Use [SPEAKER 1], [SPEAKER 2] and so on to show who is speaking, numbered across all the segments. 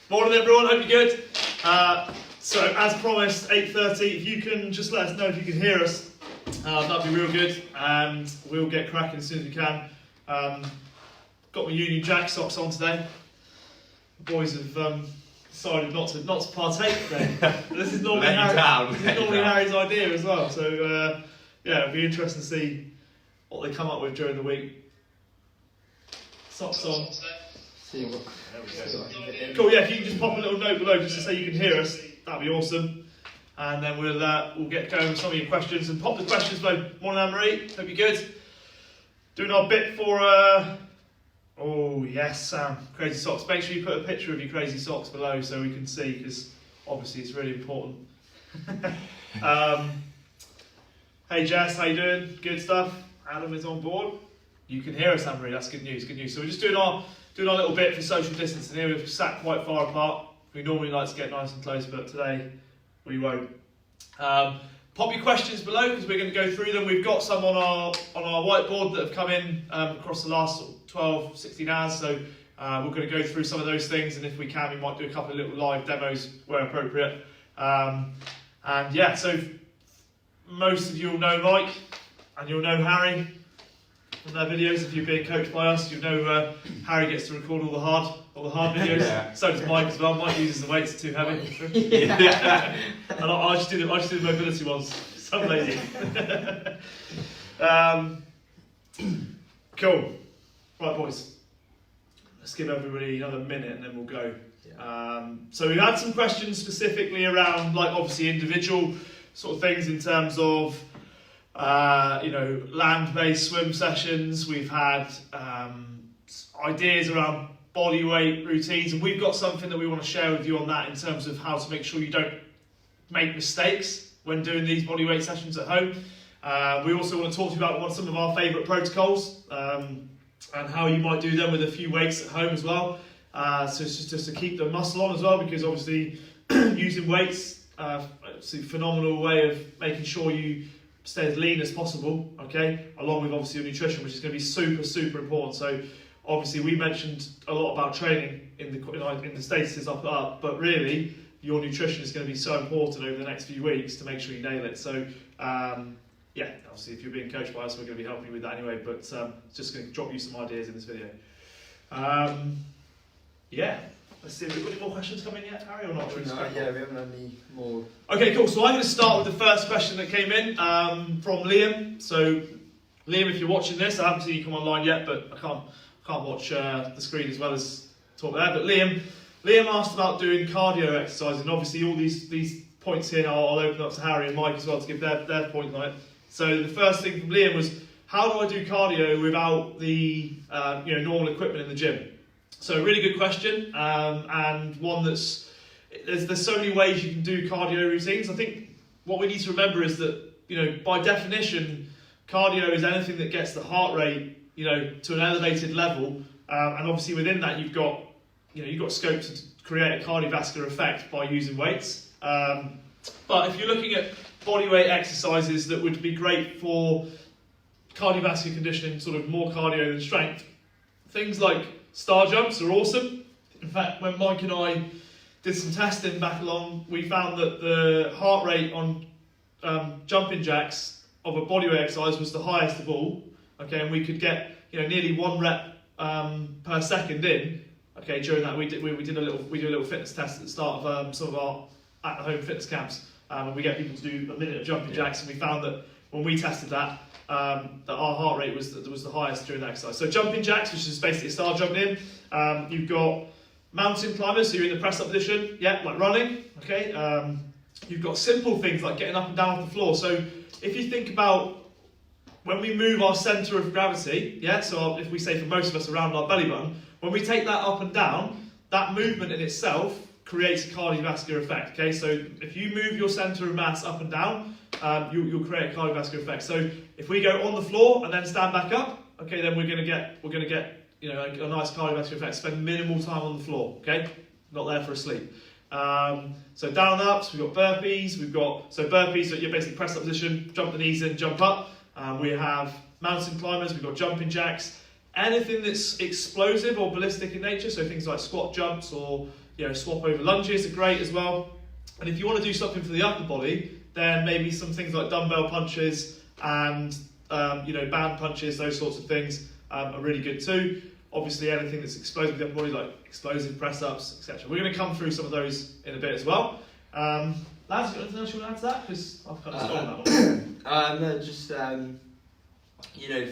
[SPEAKER 1] Morning everyone, hope you're good. So as promised, 8:30, if you can just let us know if you can hear us, that'd be real good, and we'll get cracking as soon as we can. Got my Union Jack socks on today. The boys have decided not to partake today. This is normally, Harry's idea as well, so yeah, it'll be interesting to see what they come up with during the week. Socks on.
[SPEAKER 2] See what.
[SPEAKER 1] Cool, yeah, if you can just pop a little note below just to say you can hear us, that'd be awesome. And then we'll get going with some of your questions, and pop the questions below. Morning Anne-Marie, hope you're good. Doing our bit for, oh yes Sam, Crazy Socks. Make sure you put a picture of your Crazy Socks below so we can see, because obviously it's really important. Hey Jess, how you doing? Good stuff. Adam is on board. You can hear us, Anne-Marie, that's good news, good news. So we're just doing our little bit for social distancing here. We've sat quite far apart. We normally like to get nice and close, but today we won't. Pop your questions below because we're going to go through them. We've got some on our whiteboard that have come in across the last 12, 16 hours. So we're going to go through some of those things, and if we can, we might do a couple of little live demos where appropriate. And yeah, so most of you will know Mike and you'll know Harry from their videos. If you're being coached by us, you know Harry gets to record all the hard videos. Yeah. So does Mike as well. Mike uses the weights, it's too heavy. Yeah. And I just do the mobility ones. Some lady. Cool. Right, boys. Let's give everybody another minute and then we'll go. Yeah. So we've had some questions specifically around, like, obviously individual sort of things in terms of land-based swim sessions. We've had ideas around body weight routines, and we've got something that we want to share with you on that in terms of how to make sure you don't make mistakes when doing these body weight sessions at home. We also want to talk to you about some of our favourite protocols and how you might do them with a few weights at home as well. So it's just to keep the muscle on as well, because obviously using weights, it's a phenomenal way of making sure you stay as lean as possible, okay, along with obviously your nutrition, which is going to be super, super important. So obviously we mentioned a lot about training in the statuses up, but really your nutrition is going to be so important over the next few weeks to make sure you nail it. So yeah, obviously if you're being coached by us, we're going to be helping you with that anyway, but just going to drop you some ideas in this video. Yeah. Let's see, have we got any more questions coming yet, Harry, or not?
[SPEAKER 2] No, yeah, we haven't had any more.
[SPEAKER 1] Okay, cool. So I'm going to start with the first question that came in from Liam. So, Liam, if you're watching this, I haven't seen you come online yet, but I can't watch the screen as well as talk there. But Liam asked about doing cardio exercise, and obviously all these points here, I'll open up to Harry and Mike as well to give their point on it. So the first thing from Liam was, how do I do cardio without the normal equipment in the gym? So a really good question, and one there's so many ways you can do cardio routines. I think what we need to remember is that, by definition, cardio is anything that gets the heart rate, to an elevated level, and obviously within that you've got scope to create a cardiovascular effect by using weights. But if you're looking at body weight exercises that would be great for cardiovascular conditioning, sort of more cardio than strength, things like star jumps are awesome. In fact, when Mike and I did some testing back along, we found that the heart rate on jumping jacks of a bodyweight exercise was the highest of all. Okay, and we could get nearly 1 rep per second in. Okay, during that we do a little fitness test at the start of some of our at-home fitness camps, and we get people to do a minute of jumping jacks, and we found that when we tested that our heart rate was the highest during that exercise. So jumping jacks, which is basically a star jumping in. You've got mountain climbers, so you're in the press up position, yeah, like running. Okay. You've got simple things like getting up and down off the floor. So if you think about when we move our centre of gravity, yeah, so if we say for most of us around our belly button, when we take that up and down, that movement in itself creates a cardiovascular effect. Okay, so if you move your centre of mass up and down, you'll create a cardiovascular effect. So if we go on the floor and then stand back up, okay, then we're going to get a nice cardiovascular effect. Spend minimal time on the floor. Okay, not there for a sleep. So down and ups, we've got burpees. Burpees, so you're basically press up position, jump the knees in, jump up. We have mountain climbers. We've got jumping jacks. Anything that's explosive or ballistic in nature, so things like squat jumps or swap over lunges are great as well. And if you want to do something for the upper body, then maybe some things like dumbbell punches and band punches, those sorts of things are really good too. Obviously, anything that's explosive with the upper body, like explosive press-ups, etc. We're going to come through some of those in a bit as well. Lads, got anything else you want to add to that? Because I've kind of stolen that one.
[SPEAKER 2] No, just for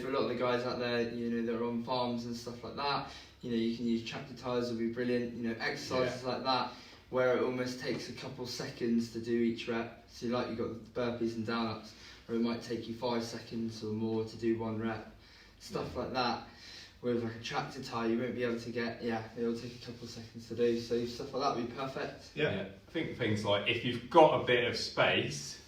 [SPEAKER 2] a lot of the guys out there, that are on farms and stuff like that, you can use tractor tires, will be brilliant. Exercises like that, where it almost takes a couple seconds to do each rep. So like you've got the burpees and down-ups, or it might take you 5 seconds or more to do 1 rep. Stuff like that. With like a tractor tire, you won't be able to get, it'll take a couple seconds to do. So stuff like that would be perfect.
[SPEAKER 3] Yeah. I think things like, if you've got a bit of space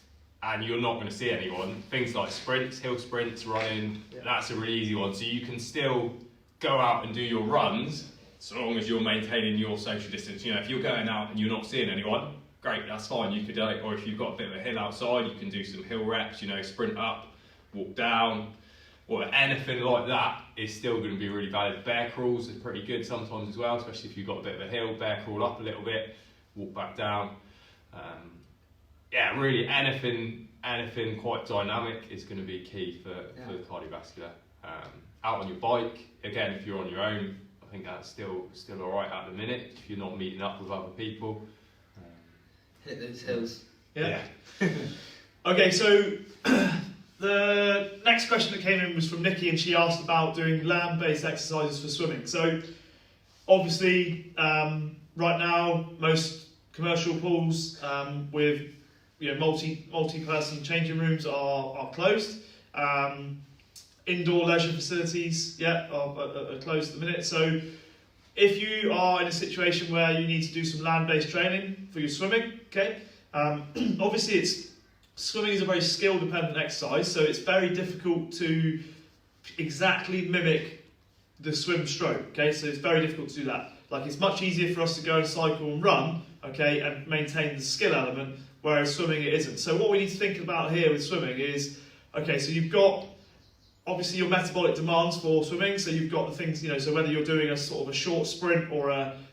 [SPEAKER 3] and you're not going to see anyone, things like sprints, hill sprints, running, that's a really easy one. So you can still go out and do your runs, so long as you're maintaining your social distance. If you're going out and you're not seeing anyone, great, that's fine, you could do it. Or if you've got a bit of a hill outside, you can do some hill reps, sprint up, walk down, or anything like that is still going to be really valid. Bear crawls are pretty good sometimes as well, especially if you've got a bit of a hill. Bear crawl up a little bit, walk back down. Really anything quite dynamic is going to be key for the cardiovascular. Out on your bike, again, if you're on your own, I think that's still all right at the minute if you're not meeting up with other people.
[SPEAKER 2] Hit those hills.
[SPEAKER 1] Yeah. Okay, so the next question that came in was from Nikki, and she asked about doing land-based exercises for swimming. So obviously, right now, most commercial pools with multi-person changing rooms are closed. Indoor leisure facilities, are closed at the minute. So if you are in a situation where you need to do some land-based training for your swimming, okay, obviously swimming is a very skill-dependent exercise, so it's very difficult to exactly mimic the swim stroke, okay, so it's very difficult to do that. Like, it's much easier for us to go and cycle and run, okay, and maintain the skill element, whereas swimming it isn't. So what we need to think about here with swimming is, okay, so you've got obviously your metabolic demands for swimming, so you've got the things, so whether you're doing a sort of a short sprint or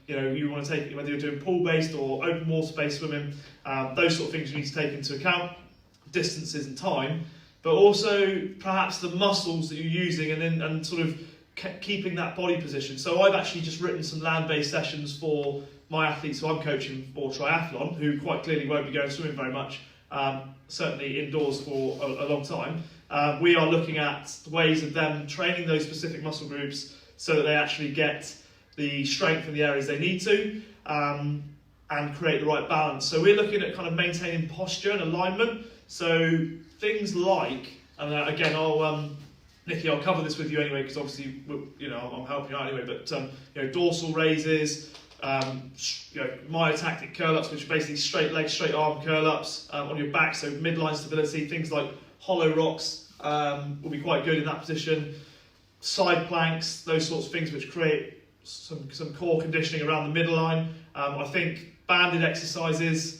[SPEAKER 1] you want to take, whether you're doing pool-based or open water-based swimming, those sort of things you need to take into account, distances and time, but also perhaps the muscles that you're using and sort of keeping that body position. So I've actually just written some land-based sessions for my athletes who I'm coaching for triathlon, who quite clearly won't be going swimming very much, certainly indoors for a long time. We are looking at ways of them training those specific muscle groups so that they actually get the strength in the areas they need to, and create the right balance. So we're looking at kind of maintaining posture and alignment. So things like, and again, Nikki, I'll cover this with you anyway, because obviously, I'm helping you out anyway, but dorsal raises, myotactic curl-ups, which are basically straight leg, straight arm curl-ups on your back, so midline stability, things like hollow rocks will be quite good in that position, side planks, those sorts of things which create some core conditioning around the midline. I think banded exercises,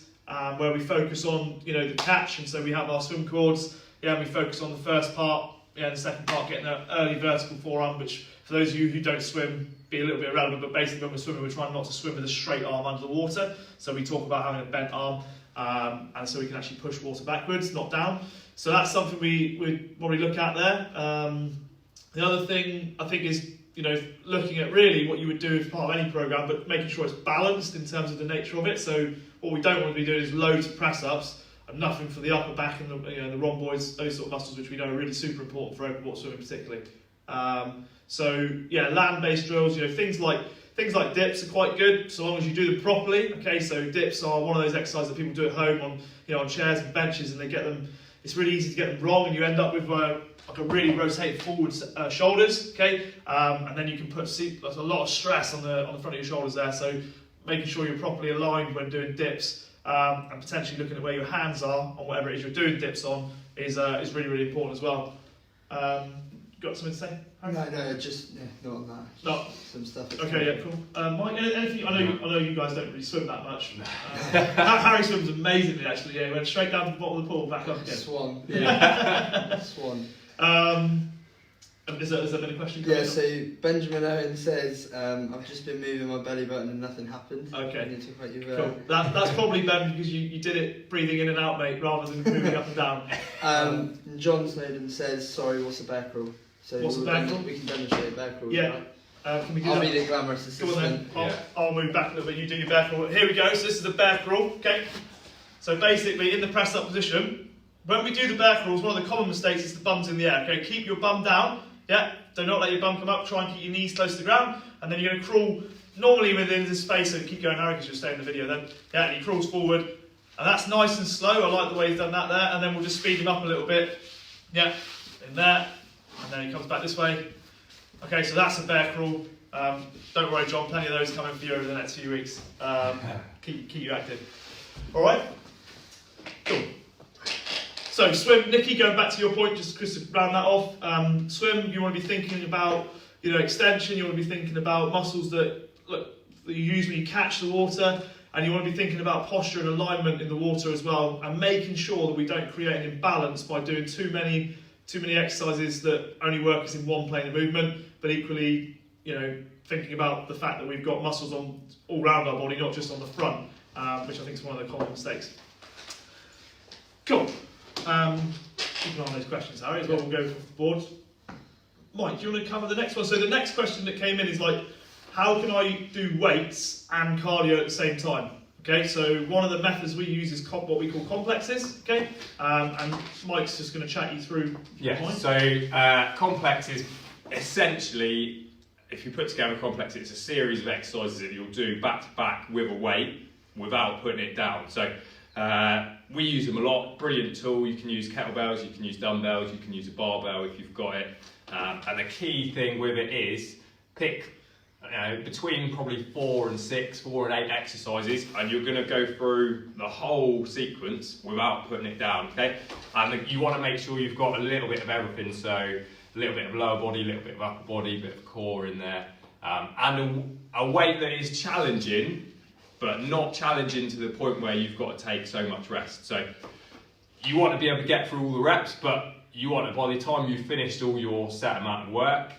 [SPEAKER 1] where we focus on the catch, and so we have our swim chords, and we focus on the first part, and the second part getting an early vertical forearm, which for those of you who don't swim be a little bit irrelevant, but basically when we're swimming we're trying not to swim with a straight arm under the water, so we talk about having a bent arm, and so we can actually push water backwards, not down. So that's something we'd probably look at there. The other thing I think is looking at really what you would do as part of any program, but making sure it's balanced in terms of the nature of it. So what we don't want to be doing is loads of press ups and nothing for the upper back and the rhomboids, those sort of muscles which we know are really super important for open water swimming particularly. Land-based drills, things like dips are quite good so long as you do them properly. Okay, so dips are one of those exercises that people do at home on chairs and benches, and they get them. It's really easy to get them wrong, and you end up with like a really rotated forward shoulders. Okay, and then you can put there's a lot of stress on the front of your shoulders there. So making sure you're properly aligned when doing dips, and potentially looking at where your hands are on whatever it is you're doing dips on is really, really important as well. Got something to say?
[SPEAKER 2] No, just not on that.
[SPEAKER 1] No.
[SPEAKER 2] Some stuff.
[SPEAKER 1] Okay, yeah, cool. Mike, anything? I know you guys don't really swim that much. Harry swims amazingly, actually. Yeah, he went straight down to the bottom of the pool, back up again.
[SPEAKER 2] Swan.
[SPEAKER 1] Yeah.
[SPEAKER 2] Swan.
[SPEAKER 1] Has there been a question?
[SPEAKER 2] Yeah, so Benjamin Owen says, I've just been moving my belly button and nothing happened.
[SPEAKER 1] Okay.
[SPEAKER 2] You talk about your,
[SPEAKER 1] Cool. That's probably, Ben, because you did it breathing in and out, mate, rather than moving up and down.
[SPEAKER 2] John Snowden says, sorry, what's a bear crawl? So
[SPEAKER 1] What's a bear crawl?
[SPEAKER 2] We can demonstrate bear crawl.
[SPEAKER 1] Yeah.
[SPEAKER 2] Right?
[SPEAKER 1] Can we do
[SPEAKER 2] I'll
[SPEAKER 1] that?
[SPEAKER 2] be the glamorous assistant.
[SPEAKER 1] Go on then.
[SPEAKER 3] Yeah.
[SPEAKER 1] I'll move back a little bit. You do your bear crawl. Here we go. So this is the bear crawl. Okay. So basically, in the pressed up position, when we do the bear crawls, one of the common mistakes is the bum's in the air. Okay. Keep your bum down. Yeah. Do not let your bum come up. Try and keep your knees close to the ground, and then you're going to crawl normally within this space. So keep going, Harry, because you'll stay in the video. Then, yeah. And he crawls forward, and that's nice and slow. I like the way he's done that there. And then we'll just speed him up a little bit. Yeah. In there, and then he comes back this way. Okay. So that's a bear crawl. Don't worry, John, plenty of those coming for you over the next few weeks. Keep you active. Alright? Cool. So, swim, Nikki, going back to your point, just to round that off. Swim, you want to be thinking about extension, you want to be thinking about muscles that you use when you catch the water, and you want to be thinking about posture and alignment in the water as well, and making sure that we don't create an imbalance by doing too many exercises that only work as in one plane of movement, but equally, thinking about the fact that we've got muscles on all round our body, not just on the front, which I think is one of the common mistakes. Cool. Keep an eye on those questions, Harry, as well. We'll go off the board. Mike, do you want to cover the next one? So the next question that came in is how can I do weights and cardio at the same time? Okay, so one of the methods we use is what we call complexes. Okay, and Mike's just going to chat you through.
[SPEAKER 3] Yeah.
[SPEAKER 1] mine.
[SPEAKER 3] So complexes essentially. If you put together a complex, it's a series of exercises that you'll do back to back with a weight without putting it down. So we use them a lot. Brilliant tool. You can use kettlebells, you can use dumbbells, you can use a barbell if you've got it. And the key thing with it is pick between probably 4 and 8 exercises, and you're going to go through the whole sequence without putting it down. Okay, and you want to make sure you've got a little bit of everything. So a little bit of lower body, a little bit of upper body, a bit of core in there, and a weight that is challenging, but not challenging to the point where you've got to take so much rest. So you want to be able to get through all the reps, but you want to, by the time you've finished all your set amount of work,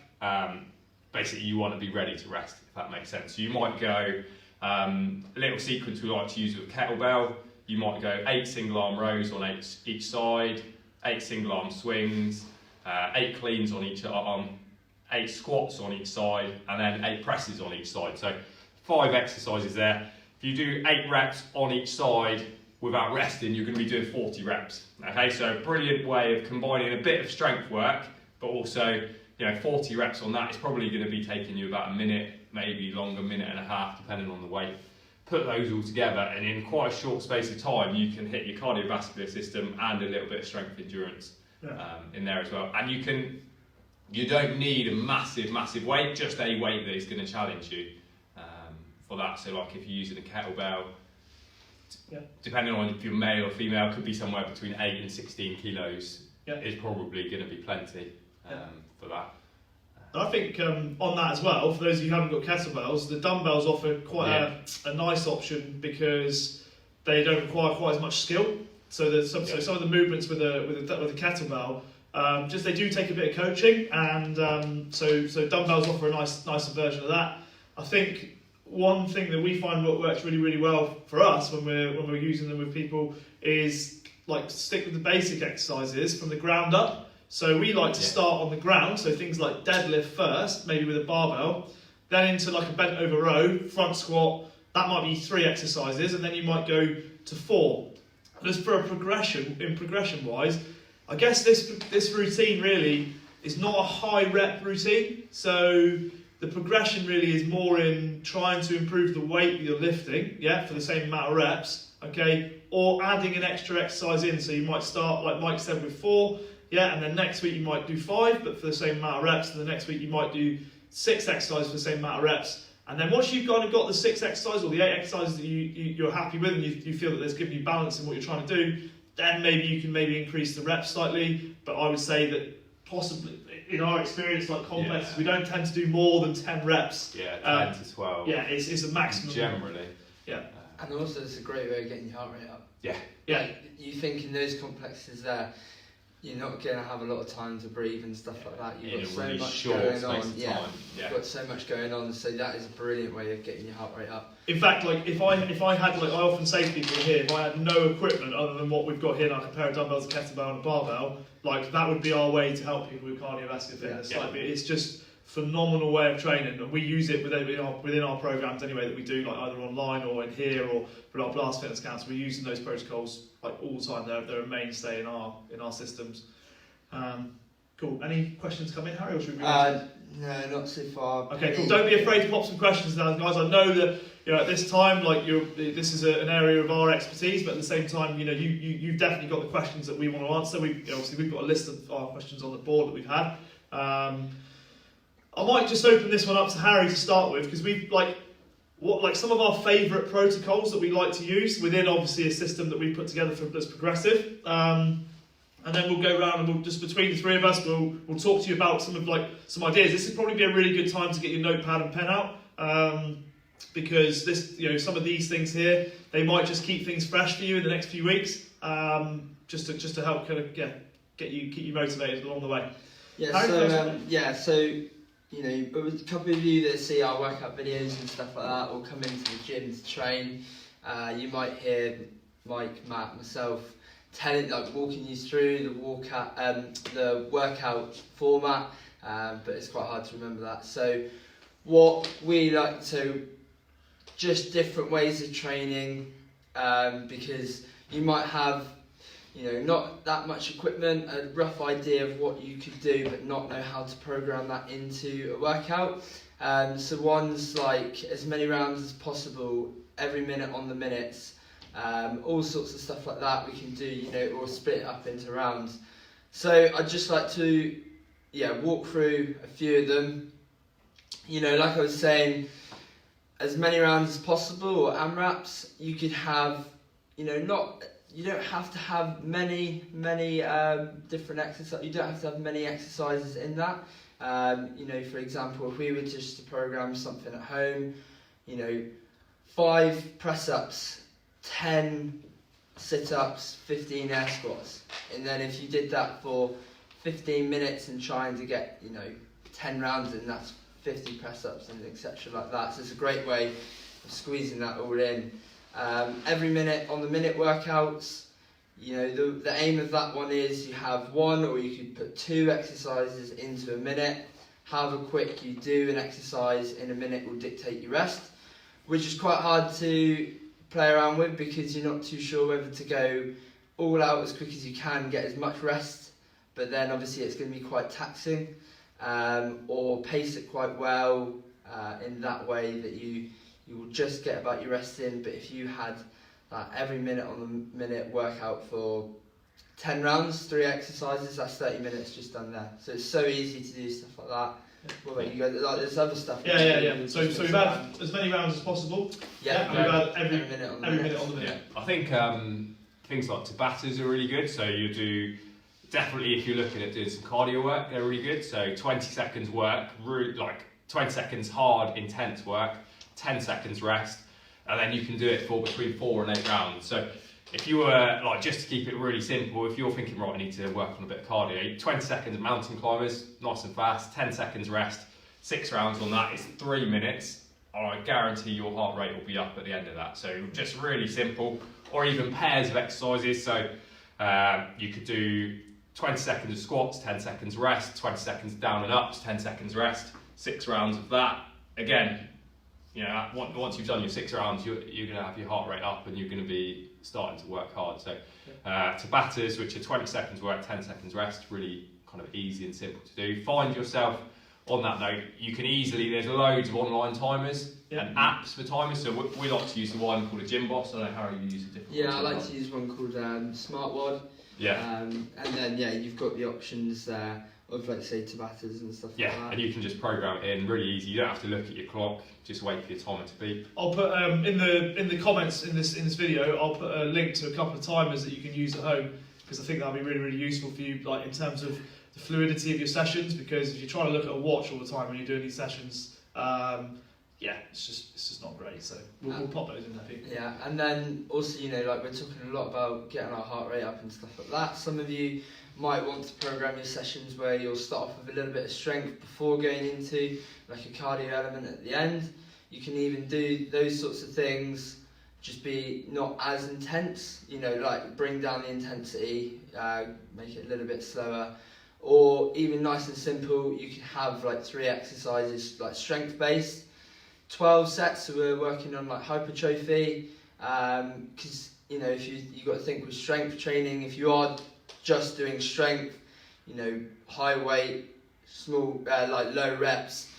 [SPEAKER 3] basically you want to be ready to rest, if that makes sense. So you might go, a little sequence we like to use with a kettlebell, you might go 8 single arm rows on each side, 8 single arm swings, 8 cleans on each arm, 8 squats on each side, and then 8 presses on each side. So 5 exercises there. If you do 8 reps on each side without resting, you're going to be doing 40 reps. Okay, so brilliant way of combining a bit of strength work, but also 40 reps on that is probably going to be taking you about a minute, maybe longer, minute and a half, depending on the weight. Put those all together, and in quite a short space of time, you can hit your cardiovascular system and a little bit of strength endurance. In there as well, and you don't need a massive weight, just a weight that is going to challenge you for that. So like if you're using a kettlebell, depending on if you're male or female, could be somewhere between 8 and 16 kilos is probably going to be plenty for that.
[SPEAKER 1] I think on that as well, for those of you who haven't got kettlebells, the dumbbells offer quite a nice option because they don't require quite as much skill. So some of the movements with a kettlebell, they do take a bit of coaching, and so dumbbells offer a nicer version of that. I think one thing that we find what works really well for us when we're using them with people is stick with the basic exercises from the ground up. So we like to start on the ground, so things like deadlift first, maybe with a barbell, then into a bent over row, front squat. That might be 3 exercises, and then you might go to 4. Just for a progression wise, I guess this routine really is not a high rep routine. So the progression really is more in trying to improve the weight that you're lifting, for the same amount of reps, okay, or adding an extra exercise in. So you might start, like Mike said, with 4, and then next week you might do 5, but for the same amount of reps, and the next week you might do 6 exercises for the same amount of reps. And then once you've kind of got the 6 exercises or the 8 exercises that you're happy with, and you feel that there's giving you balance in what you're trying to do, then maybe you can increase the reps slightly. But I would say that possibly, in our experience, like complexes, we don't tend to do more than 10 reps.
[SPEAKER 3] 10 to 12.
[SPEAKER 1] It's a maximum.
[SPEAKER 3] Generally.
[SPEAKER 2] And also it's a great way of getting your heart rate up.
[SPEAKER 1] Yeah.
[SPEAKER 2] You think in those complexes there, you're not going to have a lot of time to breathe and stuff like that. You've
[SPEAKER 3] In
[SPEAKER 2] got
[SPEAKER 3] a
[SPEAKER 2] so
[SPEAKER 3] really
[SPEAKER 2] much
[SPEAKER 3] short
[SPEAKER 2] going
[SPEAKER 3] space
[SPEAKER 2] on.
[SPEAKER 3] of
[SPEAKER 2] Yeah,
[SPEAKER 3] time.
[SPEAKER 2] you've got so much going on. So that is a brilliant way of getting your heart rate up.
[SPEAKER 1] In fact, like if I had, like I often say to people here, if I had no equipment other than what we've got here, like a pair of dumbbells, a kettlebell, and a barbell, like that would be our way to help people with cardiovascular fitness.
[SPEAKER 3] Yeah.
[SPEAKER 1] Like it's just phenomenal way of training, and we use it within our programs anyway that we do, like either online or in here or with our Blast Fitness Camps. We're using those protocols like all the time. They're a mainstay in our systems. Cool. Any questions come in, Harry, or should we move on?
[SPEAKER 2] No, not so far.
[SPEAKER 1] Okay, cool. Don't be afraid to pop some questions now, guys. I know that at this time, like this is an area of our expertise, but at the same time, you've definitely got the questions that we want to answer. Obviously we've got a list of our questions on the board that we've had. I might just open this one up to Harry to start with, because we've some of our favourite protocols that we like to use within obviously a system that we've put together that's progressive. And then we'll go around and we'll just between the three of us we'll talk to you about some ideas. This would probably be a really good time to get your notepad and pen out, because this some of these things here, they might just keep things fresh for you in the next few weeks, just to help kind of keep you motivated along the way.
[SPEAKER 2] Yeah.
[SPEAKER 1] Harry,
[SPEAKER 2] So a couple of you that see our workout videos and stuff like that, or come into the gym to train, you might hear Mike, Matt, myself walking you through the workout format, but it's quite hard to remember that. So what we like to, just different ways of training, because you might have not that much equipment, a rough idea of what you could do, but not know how to program that into a workout. So ones like as many rounds as possible, every minute on the minutes, all sorts of stuff like that we can do, or split it up into rounds. So I'd just like to, walk through a few of them. Like I was saying, as many rounds as possible, or AMRAPs, you could have, you don't have to have many different exercises. You don't have to have many exercises in that. For example, if we were just to program something at home, 5 press-ups, 10 sit-ups, 15 air squats, and then if you did that for 15 minutes and trying to get 10 rounds in, that's 50 press-ups and etc. like that. So it's a great way of squeezing that all in. Every minute on the minute workouts, the aim of that one is you have 1, or you could put 2 exercises into a minute. However quick you do an exercise in a minute will dictate your rest, which is quite hard to play around with, because you're not too sure whether to go all out as quick as you can, get as much rest, but then obviously it's going to be quite taxing, or pace it quite well in that way that you will just get about your rest in. But if you had every minute on the minute workout for 10 rounds, 3 exercises, that's 30 minutes just done there. So it's so easy to do stuff like that. What about you guys? There's other stuff.
[SPEAKER 1] Yeah. So we've had as many rounds as possible.
[SPEAKER 2] Yeah.
[SPEAKER 1] And we've had every
[SPEAKER 2] minute on the
[SPEAKER 1] minute on the minute.
[SPEAKER 3] Yeah. I think things like Tabatas are really good. So you do, definitely if you're looking at doing some cardio work, they're really good. So 20 seconds work, really, like 20 seconds hard, intense work, 10 seconds rest, and then you can do it for between 4 and 8 rounds. So if you were, just to keep it really simple, if you're thinking, right, I need to work on a bit of cardio, 20 seconds mountain climbers, nice and fast, 10 seconds rest, 6 rounds on that, it's 3 minutes, and I guarantee your heart rate will be up at the end of that. So just really simple, or even pairs of exercises. So you could do 20 seconds of squats, 10 seconds rest, 20 seconds down and ups, 10 seconds rest, 6 rounds of that. Again, once you've done your 6 rounds, you're going to have your heart rate up and you're going to be starting to work hard. So Tabatas, which are 20 seconds work, 10 seconds rest, really kind of easy and simple to do. Find yourself, on that note, you can easily, there's loads of online timers and apps for timers. So we like to use the one called a Gym Boss. I don't know how you use a different one.
[SPEAKER 2] Yeah, I like to use one called SmartWOD.
[SPEAKER 3] Yeah.
[SPEAKER 2] And then you've got the options there of say Tabatas and stuff like that.
[SPEAKER 3] And you can just program it in really easy. You don't have to look at your clock. Just wait for your timer to beep.
[SPEAKER 1] I'll put in the comments in this video. I'll put a link to a couple of timers that you can use at home, because I think that'll be really, really useful for you, in terms of the fluidity of your sessions. Because if you're trying to look at a watch all the time when you're doing these sessions, yeah, it's just not great. So we'll pop those in there, people.
[SPEAKER 2] Yeah, and then also, you know, like we're talking a lot about getting our heart rate up and stuff like that. Some of you might want to program your sessions where you'll start off with a little bit of strength before going into like a cardio element at the end. You can even do those sorts of things, just be not as intense, you know, like bring down the intensity, make it a little bit slower. Or even nice and simple, you can have like 3 exercises like strength based, 12 sets, so we're working on like hypertrophy, because you know, if you got to think with strength training, if you are just doing strength, you know, high weight, small, like low reps,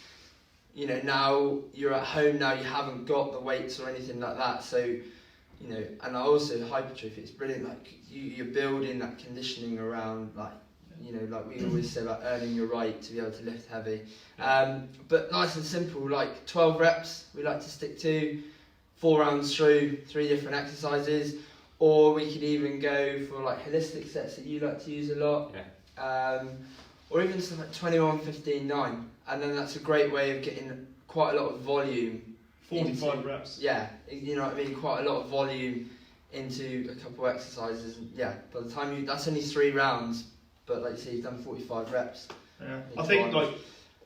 [SPEAKER 2] you know, now you're at home, now you haven't got the weights or anything like that, so, you know, and also hypertrophy, it's brilliant, like you're building that conditioning around, like, you know, like we always say about earning your right to be able to lift heavy. But nice and simple, like 12 reps we like to stick to, 4 rounds through, 3 different exercises, or we could even go for like holistic sets that you like to use a lot. Or even something like 21, 15, 9, and then that's a great way of getting quite a lot of volume.
[SPEAKER 1] 45 reps.
[SPEAKER 2] Yeah, you know what I mean, quite a lot of volume into a couple of exercises. And yeah, by the time that's only 3 rounds, but like you say, you've done 45 reps.
[SPEAKER 1] Yeah, I think like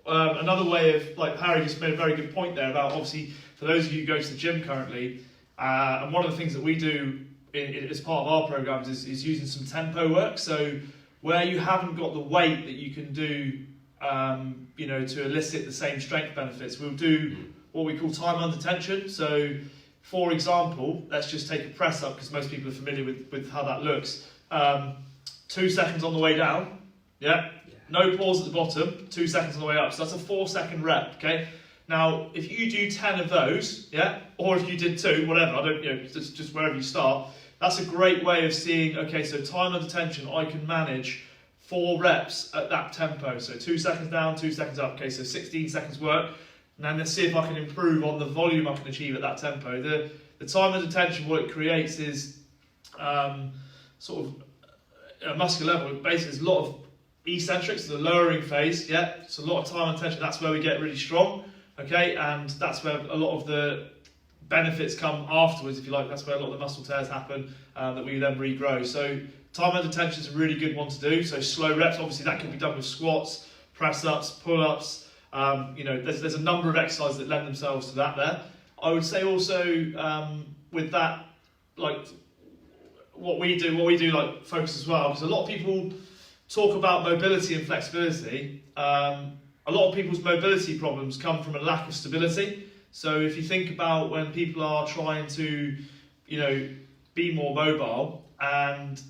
[SPEAKER 1] another way of, like Harry just made a very good point there about, obviously for those of you who go to the gym currently, and one of the things that we do as part of our programs is using some tempo work. So where you haven't got the weight that you can do, you know, to elicit the same strength benefits, we'll do what we call time under tension. So for example, let's just take a press up, because most people are familiar with how that looks. 2 seconds on the way down, no pause at the bottom, 2 seconds on the way up, so that's a 4-second rep, okay? Now, if you do 10 of those, or if you did 2, whatever, I don't, you know, just wherever you start, that's a great way of seeing, okay, so time under tension, I can manage 4 reps at that tempo, so 2 seconds down, 2 seconds up, okay, so 16 seconds work, and then let's see if I can improve on the volume I can achieve at that tempo. The time under tension, what it creates is sort of, at a muscular level, basically there's a lot of eccentrics, the lowering phase, it's a lot of time and tension, that's where we get really strong, okay, and that's where a lot of the benefits come afterwards, if you like, that's where a lot of the muscle tears happen, that we then regrow. So time under tension is a really good one to do, so slow reps, obviously that can be done with squats, press-ups, pull-ups, you know, there's a number of exercises that lend themselves to that there. I would say also with that, like, what we do like focus as well, because a lot of people talk about mobility and flexibility. A lot of people's mobility problems come from a lack of stability. So if you think about when people are trying to, you know, be more mobile and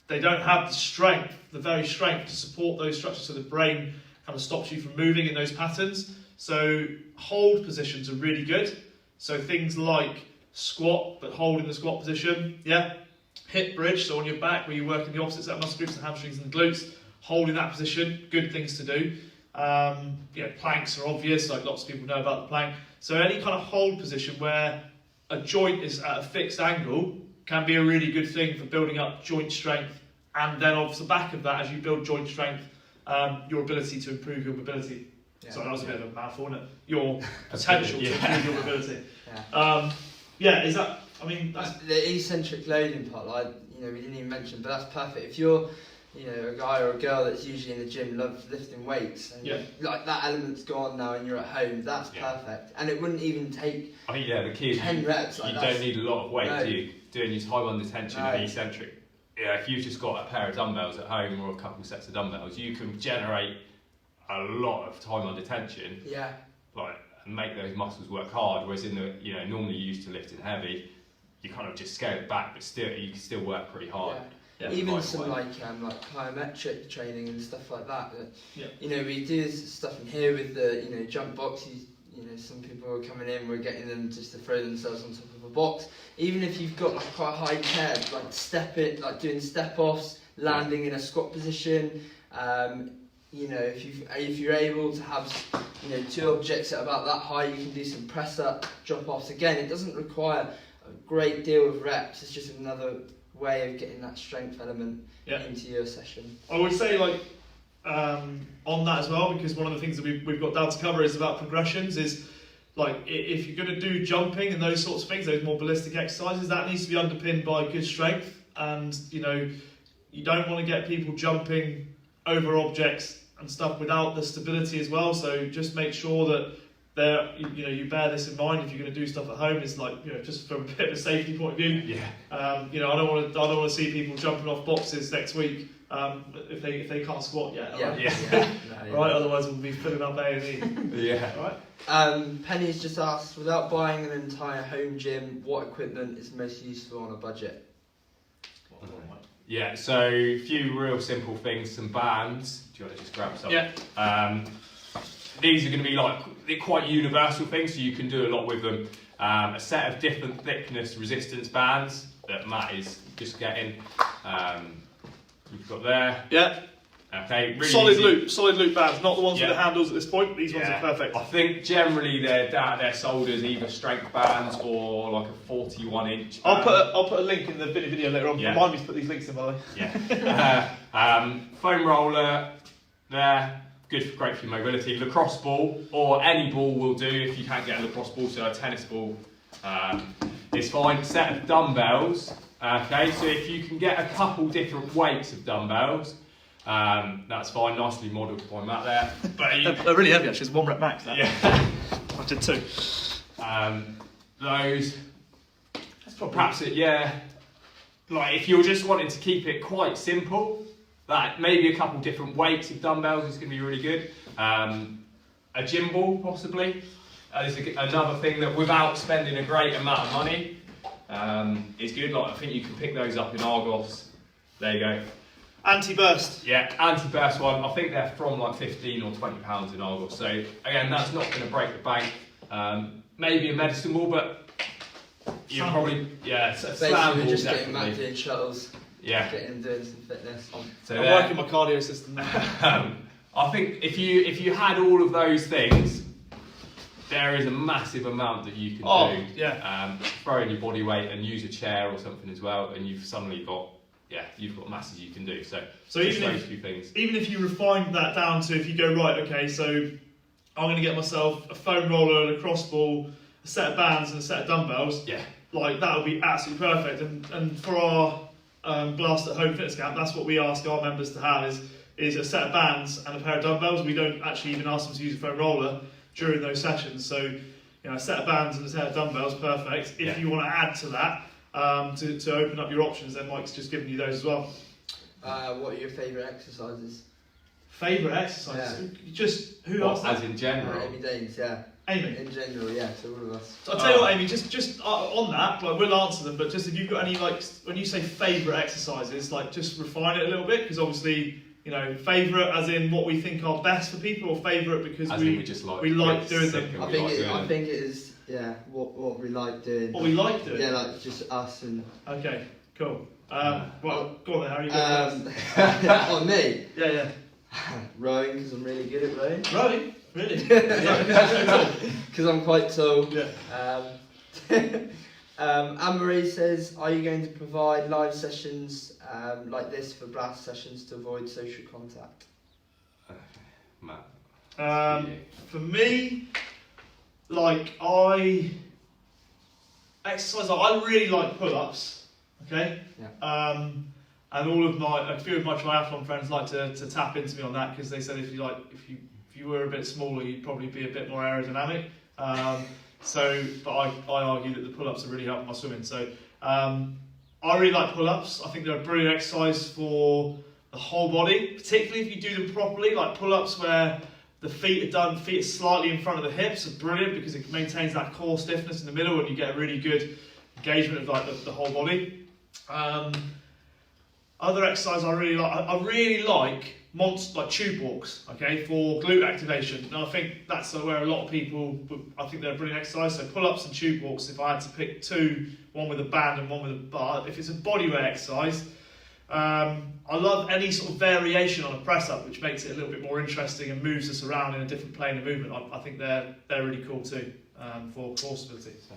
[SPEAKER 1] they don't have the strength, the very strength to support those structures, so the brain kind of stops you from moving in those patterns. So hold positions are really good. So things like squat, but hold in the squat position, hip bridge, so on your back where you work in the opposite set of muscle groups, the hamstrings and the glutes, hold in that position, good things to do. Planks are obvious, like lots of people know about the plank. So any kind of hold position where a joint is at a fixed angle can be a really good thing for building up joint strength, and then off the back of that, as you build joint strength, your ability to improve your mobility. So that was a bit of a mouthful, wasn't it? Your potential to improve your mobility. Is that, I mean, that's
[SPEAKER 2] the eccentric loading part, like, you know, we didn't even mention, but that's perfect. If you're, you know, a guy or a girl that's usually in the gym, loves lifting weights, and like that element's gone now and you're at home, that's perfect. And it wouldn't even take
[SPEAKER 3] the key is
[SPEAKER 2] 10 reps.
[SPEAKER 3] You don't need a lot of weight, do you? Doing your time under tension and eccentric. If you've just got a pair of dumbbells at home or a couple sets of dumbbells, you can generate a lot of time under tension. And make those muscles work hard. Whereas in the, you know, normally used to lifting heavy, you kind of just scale it back, but still you can still work pretty hard.
[SPEAKER 2] Even some like plyometric training and stuff like that. You know, we do stuff in here with the, you know, jump boxes. You know, some people are coming in, we're getting them just to throw themselves on top of a box. Even if you've got like quite a high TED, like doing step offs, landing in a squat position. You know, if you're able to have, you know, 2 objects at about that high, you can do some press up, drop offs. Again, it doesn't require a great deal of reps. It's just another way of getting that strength element into your session.
[SPEAKER 1] I would say, like, on that as well, because one of the things that we've got down to cover is about progressions. Is like if you're going to do jumping and those sorts of things, those more ballistic exercises, that needs to be underpinned by good strength. And you know, you don't want to get people jumping over objects and stuff without the stability as well. So just make sure that you bear this in mind if you're going to do stuff at home. It's like, you know, just from a bit of a safety point of view.
[SPEAKER 3] Yeah.
[SPEAKER 1] You know, I don't want to see people jumping off boxes next week if they can't squat yet.
[SPEAKER 2] Yeah.
[SPEAKER 1] Right?
[SPEAKER 2] Yeah. No,
[SPEAKER 1] Right. Otherwise, we'll be filling up A&E.
[SPEAKER 3] Yeah.
[SPEAKER 1] Right.
[SPEAKER 2] Penny's just asked, without buying an entire home gym, what equipment is most useful on a budget?
[SPEAKER 3] Yeah, so a few real simple things, some bands. Do you want to just grab some?
[SPEAKER 1] Yeah.
[SPEAKER 3] These are going to be like, they're quite universal things, so you can do a lot with them. A set of different thickness resistance bands that Matt is just getting. We've got there.
[SPEAKER 1] Yeah.
[SPEAKER 3] Okay, really
[SPEAKER 1] solid loop bands, not the ones with the handles at this point. These ones are perfect.
[SPEAKER 3] I think generally they're down at their shoulders, either strength bands or like a 41-inch.
[SPEAKER 1] I'll put a link in the video later on.
[SPEAKER 3] Yeah.
[SPEAKER 1] Remind me to put these links in, by the way.
[SPEAKER 3] Yeah. Foam roller there, great for your mobility. Lacrosse ball or any ball will do if you can't get a lacrosse ball, so a tennis ball is fine. Set of dumbbells. Okay, so if you can get a couple different weights of dumbbells. That's fine, nicely modelled by Matt there. But
[SPEAKER 1] they're really heavy actually, it's 1 rep max. That.
[SPEAKER 3] Yeah.
[SPEAKER 1] I did 2.
[SPEAKER 3] Those,
[SPEAKER 1] That's probably
[SPEAKER 3] perhaps like if you're just wanting to keep it quite simple, that maybe a couple different weights of dumbbells is going to be really good. A gym ball possibly is another thing that without spending a great amount of money is good. Like I think you can pick those up in Argos. There you go.
[SPEAKER 1] Anti-burst.
[SPEAKER 3] Yeah, anti-burst one. I think they're from like £15 or £20 in Argos. So again, that's not going to break the bank. Maybe a medicine ball, but you probably
[SPEAKER 2] Basically,
[SPEAKER 3] slam
[SPEAKER 2] we're just
[SPEAKER 3] ball,
[SPEAKER 2] getting Matt doing shuttles.
[SPEAKER 3] Yeah.
[SPEAKER 2] Getting doing some fitness.
[SPEAKER 3] So
[SPEAKER 1] I'm working my cardio system now.
[SPEAKER 3] I think if you had all of those things, there is a massive amount that you can do.
[SPEAKER 1] Yeah.
[SPEAKER 3] Throw in your body weight and use a chair or something as well, and you've suddenly got masses you can do. So
[SPEAKER 1] even
[SPEAKER 3] those few things.
[SPEAKER 1] Even if you refine that down to, if you go right, okay, so I'm going to get myself a foam roller, a lacrosse ball, a set of bands, and a set of dumbbells.
[SPEAKER 3] Yeah.
[SPEAKER 1] Like that would be absolutely perfect. And for our Blast at Home Fitness Camp, that's what we ask our members to have is a set of bands and a pair of dumbbells. We don't actually even ask them to use a foam roller during those sessions. So, you know, a set of bands and a set of dumbbells, perfect. If you want to add to that, to open up your options, then Mike's just given you those as well.
[SPEAKER 2] What are your favourite exercises?
[SPEAKER 1] Favourite exercises? Yeah. Just who asked that?
[SPEAKER 3] As in general.
[SPEAKER 2] Amy Danes, yeah.
[SPEAKER 1] Amy.
[SPEAKER 2] In general, yeah. So all of us.
[SPEAKER 1] So I'll tell you what, Amy. Just on that, like we'll answer them. But just if you've got any, like when you say favourite exercises, like just refine it a little bit, because obviously, you know, favourite as in what we think are best for people, or favourite because we
[SPEAKER 3] just like
[SPEAKER 1] doing them.
[SPEAKER 2] I think it is. Yeah, what we like doing.
[SPEAKER 1] What we like doing.
[SPEAKER 2] Yeah, like just us and.
[SPEAKER 1] Okay, cool. Well, go on then. How are you going?
[SPEAKER 2] On me.
[SPEAKER 1] Yeah.
[SPEAKER 2] Rowing, because I'm really good at rowing.
[SPEAKER 1] Rowing? Really?
[SPEAKER 2] Because I'm quite tall.
[SPEAKER 1] Yeah.
[SPEAKER 2] Anne-Marie says, are you going to provide live sessions like this for blast sessions to avoid social contact?
[SPEAKER 3] Matt.
[SPEAKER 1] For me, like I really like pull-ups. Okay.
[SPEAKER 2] Yeah.
[SPEAKER 1] And a few of my triathlon friends like to tap into me on that, because they said if you were a bit smaller, you'd probably be a bit more aerodynamic. But I argue that the pull-ups are really helping my swimming. So I really like pull-ups. I think they're a brilliant exercise for the whole body, particularly if you do them properly. Like pull-ups where the feet are slightly in front of the hips are brilliant, because it maintains that core stiffness in the middle, and you get a really good engagement of like the whole body. Other exercise I really like like tube walks, okay, for glute activation. And I think that's where a lot of people, I think they're a brilliant exercise. So pull-ups and tube walks, if I had to pick two, one with a band and one with a bar. If it's a bodyweight exercise, I love any sort of variation on a press-up, which makes it a little bit more interesting and moves us around in a different plane of movement. I think they're really cool too, for core stability.
[SPEAKER 3] So,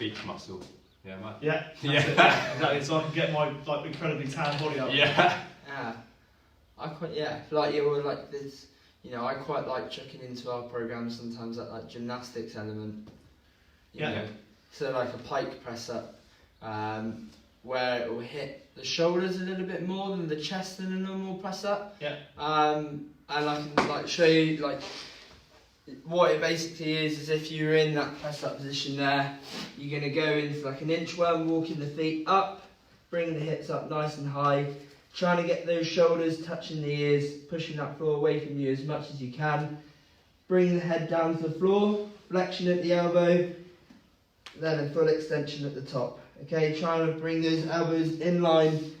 [SPEAKER 3] beach muscle. Yeah, Matt.
[SPEAKER 1] Yeah, exactly. So I can get my incredibly tan body up.
[SPEAKER 3] Yeah.
[SPEAKER 2] I quite like you're like this. you know, I quite like checking into our program sometimes that gymnastics element. You know? So like a pike press up, where it will hit the shoulders a little bit more than the chest in a normal press up.
[SPEAKER 1] Yeah.
[SPEAKER 2] And I can like show you like what it basically is if you're in that press up position there, you're going to go into like an inchworm, walking the feet up, bringing the hips up nice and high, trying to get those shoulders touching the ears, pushing that floor away from you as much as you can. Bring the head down to the floor, flexion at the elbow, then a full extension at the top. Okay, trying to bring those elbows in line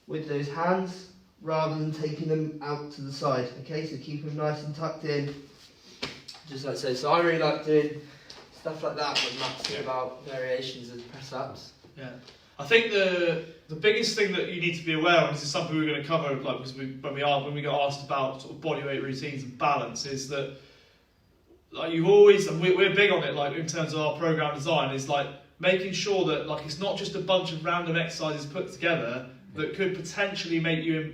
[SPEAKER 2] with those hands rather than taking them out to the side. Okay, so keep them nice and tucked in, just like so. So I really like doing stuff like that when Matt's about variations of press ups.
[SPEAKER 1] Yeah, I think the biggest thing that you need to be aware of, and this is something we're going to cover, like when we get asked about sort of bodyweight routines and balance, is that like you've always, and we're big on it, like in terms of our program design, is like making sure that like it's not just a bunch of random exercises put together that could potentially make you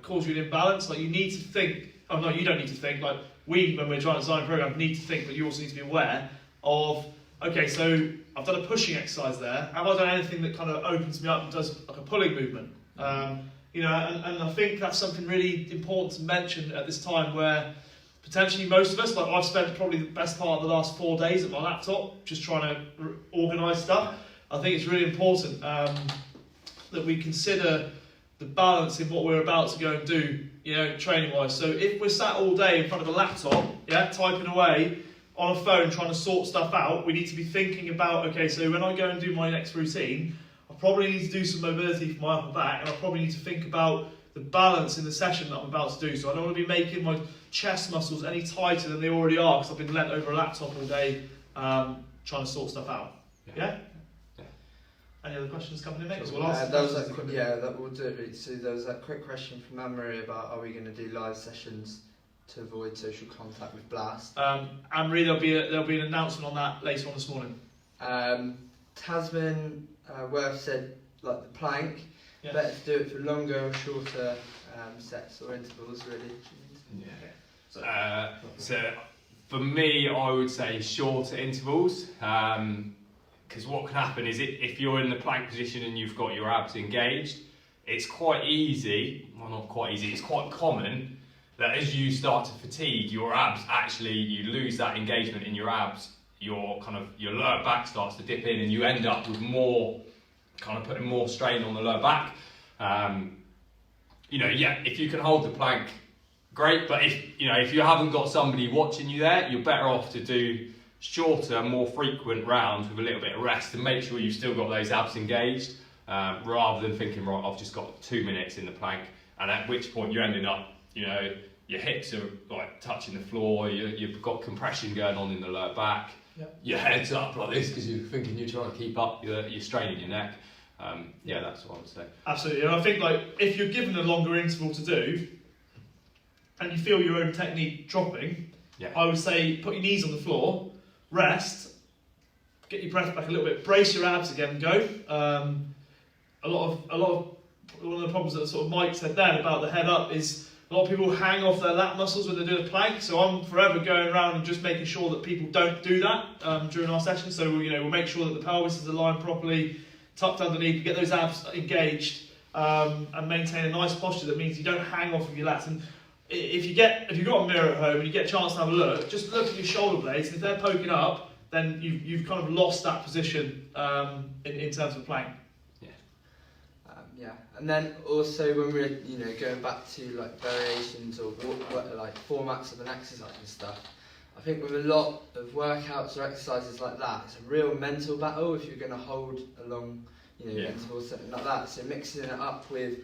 [SPEAKER 1] cause you an imbalance. Like you need to think. Oh no, you don't need to think. Like we, when we're trying to design a program, need to think, but you also need to be aware of. Okay, so I've done a pushing exercise there. Have I done anything that kind of opens me up and does like a pulling movement? You know, and I think that's something really important to mention at this time where potentially most of us, like I've spent probably the best part of the last 4 days at my laptop just trying to organise stuff. I think it's really important that we consider the balance in what we're about to go and do, you know, training-wise. So if we're sat all day in front of a laptop, typing away on a phone trying to sort stuff out, we need to be thinking about, okay, so when I go and do my next routine, I probably need to do some mobility for my upper back, and I probably need to think about the balance in the session that I'm about to do. So I don't want to be making my chest muscles any tighter than they already are because I've been lent over a laptop all day trying to sort stuff out. Yeah? Any other questions coming in next?
[SPEAKER 2] That was that will do it. So there was that quick question from Anne-Marie about are we going to do live sessions to avoid social contact with Blast?
[SPEAKER 1] Anne-Marie, there'll be an announcement on that later on this morning.
[SPEAKER 2] Tasman Worth said like the plank. Better to do it for longer or shorter sets or intervals, really.
[SPEAKER 3] So for me, I would say shorter intervals. Because what can happen is if you're in the plank position and you've got your abs engaged, it's quite easy, well not quite easy, it's quite common that as you start to fatigue, your abs actually, you lose that engagement in your abs, your lower back starts to dip in and you end up with more, kind of putting more strain on the lower back. If you can hold the plank, great, but if you haven't got somebody watching you there, you're better off to do shorter, more frequent rounds with a little bit of rest to make sure you've still got those abs engaged, rather than thinking, right, I've just got 2 minutes in the plank, and at which point you're ending up, your hips are like touching the floor, you've got compression going on in the lower back, your head's up like this because you're thinking you're trying to keep up, you're straining your neck. That's what I would say.
[SPEAKER 1] Absolutely, and I think like if you're given a longer interval to do, and you feel your own technique dropping, I would say put your knees on the floor, rest, get your breath back a little bit, brace your abs again and go. A lot of one of the problems that sort of Mike said then about the head up is a lot of people hang off their lat muscles when they do a plank, so I'm forever going around and just making sure that people don't do that during our session. So we'll make sure that the pelvis is aligned properly, tucked underneath, get those abs engaged, and maintain a nice posture that means you don't hang off of your lats. And if you've got a mirror at home and you get a chance to have a look, just look at your shoulder blades, and if they're poking up, then you've kind of lost that position in terms of plank.
[SPEAKER 2] And then also when we're going back to like variations or like formats of an exercise and stuff, I think with a lot of workouts or exercises like that, it's a real mental battle if you're going to hold a long interval, something like that. So mixing it up with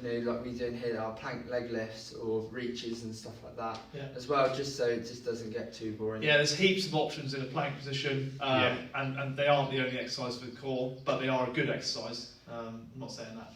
[SPEAKER 2] like we do in here, our plank leg lifts or reaches and stuff like that as well, just so it just doesn't get too boring. Yeah,
[SPEAKER 1] there's heaps of options in a plank position, and they aren't the only exercise for the core, but they are a good exercise. I'm not saying that.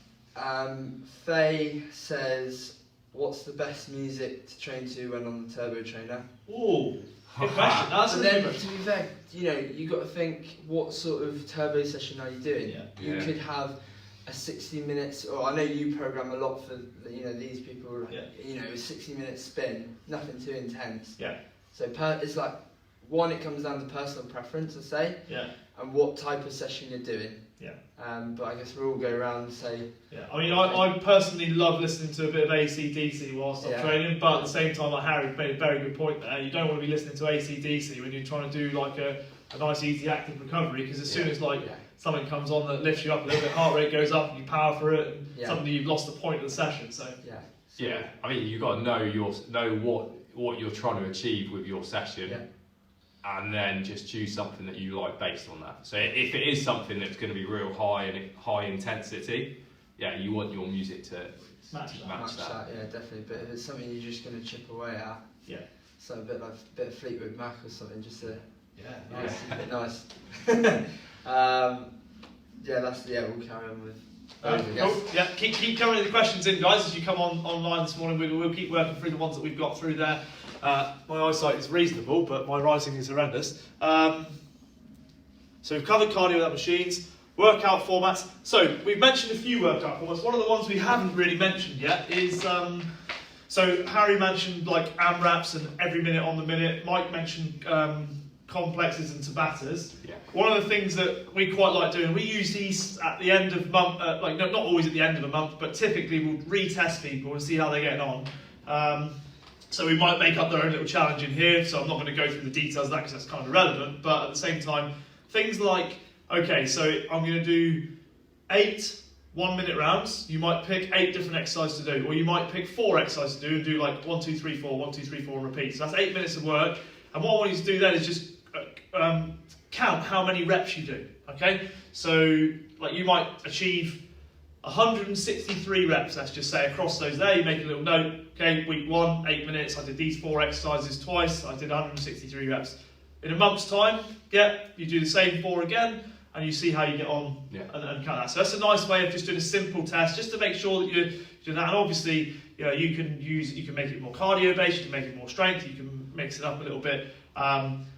[SPEAKER 2] Faye says, what's the best music to train to when on the turbo trainer?
[SPEAKER 1] Ooh, good question. That's
[SPEAKER 2] to be fair, you got to think, what sort of turbo session are you doing? You could have a 60 minutes, or I know you program a lot for these people.
[SPEAKER 1] Yeah.
[SPEAKER 2] A 60-minute spin, nothing too intense.
[SPEAKER 1] Yeah.
[SPEAKER 2] So it's like one, it comes down to personal preference, I say.
[SPEAKER 1] Yeah.
[SPEAKER 2] And what type of session you're doing.
[SPEAKER 1] Yeah.
[SPEAKER 2] But I guess we'll all go around and say.
[SPEAKER 1] Yeah. I mean, I personally love listening to a bit of AC/DC whilst I'm training, but at the same time, like Harry made a very good point there. You don't want to be listening to AC/DC when you're trying to do like a nice, easy, active recovery, because as soon as something comes on that lifts you up a little bit, heart rate goes up, and you power for it, and suddenly you've lost the point of the session. So
[SPEAKER 3] yeah. I mean, you've got to know what you're trying to achieve with your session.
[SPEAKER 2] Yeah.
[SPEAKER 3] And then just choose something that you like based on that. So if it is something that's going to be real high intensity, you want your music to match that.
[SPEAKER 2] Yeah, definitely. But if it's something you're just going to chip away at, so a bit of Fleetwood Mac or something, just to nice, a bit nice. We'll carry on with.
[SPEAKER 1] Cool. Yeah, keep coming with the questions in, guys, as you come online this morning. We'll keep working through the ones that we've got through there. My eyesight is reasonable, but my writing is horrendous. So we've covered cardio without machines, workout formats. So we've mentioned a few workout formats. One of the ones we haven't really mentioned yet is, so Harry mentioned like AMRAPs and every minute on the minute. Mike mentioned complexes and Tabatas. Yeah. One of the things that we quite like doing, we use these at the end of month, not always at the end of a month, but typically we'll retest people and see how they're getting on. So we might make up their own little challenge in here, so I'm not going to go through the details of that because that's kind of irrelevant, but at the same time, things like, okay, so I'm going to do 8 1-minute rounds. You might pick 8 different exercises to do, or you might pick 4 exercises to do and do like 1, 2, 3, 4, 1, 2, 3, 4 and repeat. So that's 8 minutes of work, and what I want you to do then is just count how many reps you do, okay? So like you might achieve 163 reps, let's just say, across those there. You make a little note, okay, week 1, 8 minutes, I did these 4 exercises twice, I did 163 reps. In a month's time, you do the same 4 again, and you see how you get on and count that. So that's a nice way of just doing a simple test, just to make sure that you're doing that. And obviously, you can make it more cardio based, you can make it more strength, you can mix it up a little bit.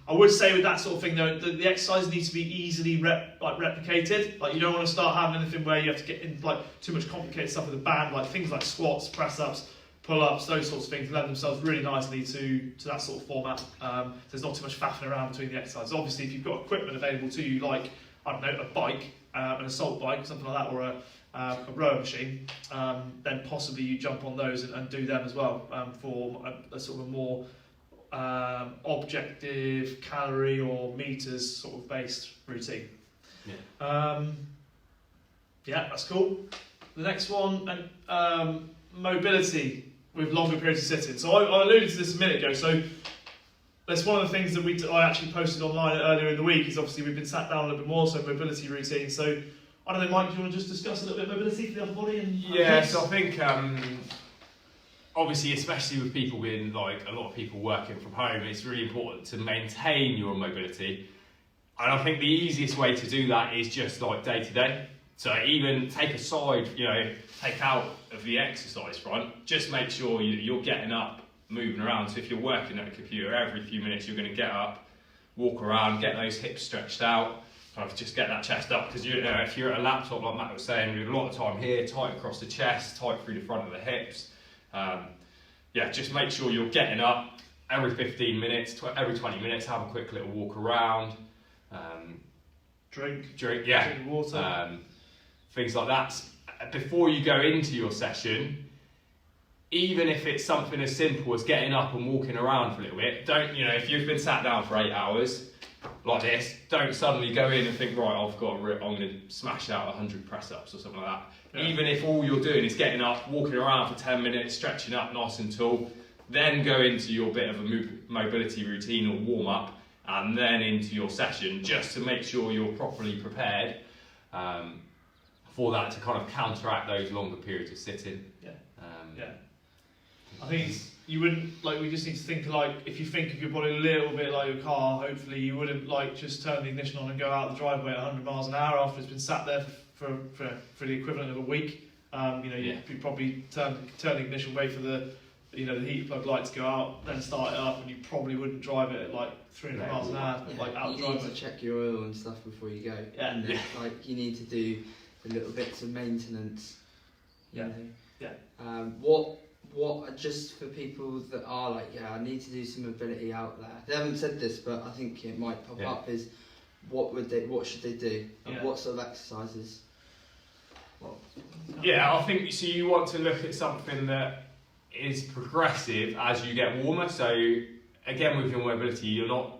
[SPEAKER 1] I would say with that sort of thing though, the exercise needs to be easily replicated. Like you don't want to start having anything where you have to get in like too much complicated stuff with a band, like things like squats, press ups, pull ups, those sorts of things lend themselves really nicely to that sort of format. There's not too much faffing around between the exercises. Obviously, if you've got equipment available to you, like I don't know, a bike, an assault bike, something like that, or a rower machine, then possibly you jump on those and do them as well for a sort of a more objective calorie or meters sort of based routine. That's cool. The next one, mobility with longer periods of sitting. So I alluded to this a minute ago. So that's one of the things that I actually posted online earlier in the week. Is obviously we've been sat down a little bit more, so mobility routine. So I don't know, Mike, do you want to just discuss a little bit of mobility for the upper body?
[SPEAKER 3] So I think obviously, especially with people being like a lot of people working from home, it's really important to maintain your mobility. And I think the easiest way to do that is just like day to day. So even take aside, take out of the exercise front, just make sure you're getting up, moving around. So if you're working at a computer, every few minutes you're going to get up, walk around, get those hips stretched out, kind of just get that chest up. Because if you're at a laptop, like Matt was saying, you have a lot of time here, tight across the chest, tight through the front of the hips. Just make sure you're getting up every 15 minutes, every 20 minutes, have a quick little walk around.
[SPEAKER 1] Drink
[SPEAKER 3] water. Things like that. Before you go into your session, even if it's something as simple as getting up and walking around for a little bit, don't, if you've been sat down for 8 hours like this, don't suddenly go in and think, right, I'm going to smash out 100 press-ups or something like that. Yeah. Even if all you're doing is getting up, walking around for 10 minutes, stretching up nice and tall, then go into your bit of a mobility routine or warm-up, and then into your session, just to make sure you're properly prepared for that to kind of counteract those longer periods of sitting.
[SPEAKER 1] I think you wouldn't, we just need to think if you think of your body a little bit like your car, hopefully you wouldn't just turn the ignition on and go out the driveway at 100 miles an hour after it's been sat there for the equivalent of a week. You'd probably turn the ignition, wait for the heat plug light to go out, then start it up, and you probably wouldn't drive it at 300 miles an hour, out the driveway.
[SPEAKER 2] You need to check your oil and stuff before you go.
[SPEAKER 1] Yeah.
[SPEAKER 2] You need to do the little bits of maintenance. You
[SPEAKER 1] Yeah.
[SPEAKER 2] know.
[SPEAKER 1] Yeah.
[SPEAKER 2] What just for people that are like, yeah, I need to do some mobility out there. They haven't said this, but I think it might pop up. Is what should they do? And what sort of exercises?
[SPEAKER 3] Yeah, I think so. You want to look at something that is progressive as you get warmer. So again, with your mobility, you're not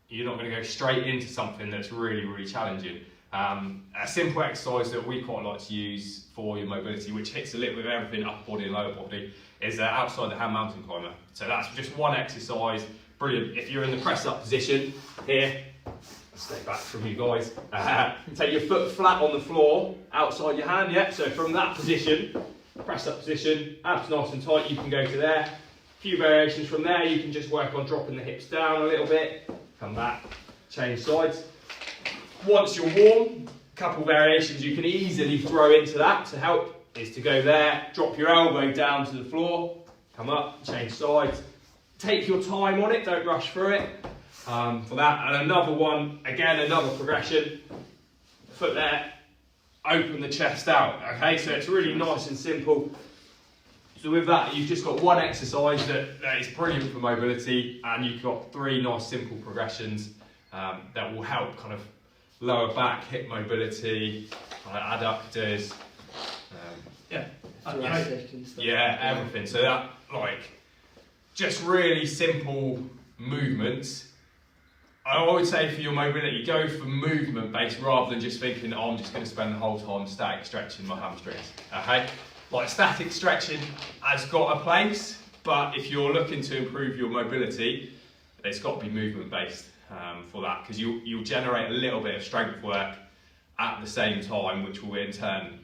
[SPEAKER 3] going to go straight into something that's really, really challenging. A simple exercise that we quite like to use for your mobility, which hits a little bit of everything, upper body and lower body, is outside the hand mountain climber. So that's just one exercise, brilliant. If you're in the press up position here, stay back from you guys, take your foot flat on the floor, outside your hand, so from that position, press up position, abs nice and tight, you can go to there. A few variations from there, you can just work on dropping the hips down a little bit, come back, change sides. Once you're warm, a couple variations you can easily throw into that to help is to go there, drop your elbow down to the floor, come up, change sides. Take your time on it, don't rush through it for that. And another one, again, another progression, foot there, open the chest out, okay? So it's really nice and simple. So with that, you've just got one exercise that is brilliant for mobility, and you've got 3 nice simple progressions that will help kind of lower back, hip mobility, adductors,
[SPEAKER 2] Thoracic and stuff.
[SPEAKER 3] everything. So that, like, just really simple movements. I would say for your mobility, go for movement based rather than just thinking, oh, I'm just going to spend the whole time static stretching my hamstrings. Okay, like static stretching has got a place, but if you're looking to improve your mobility, it's got to be movement based. For that, because you'll generate a little bit of strength work at the same time, which will in turn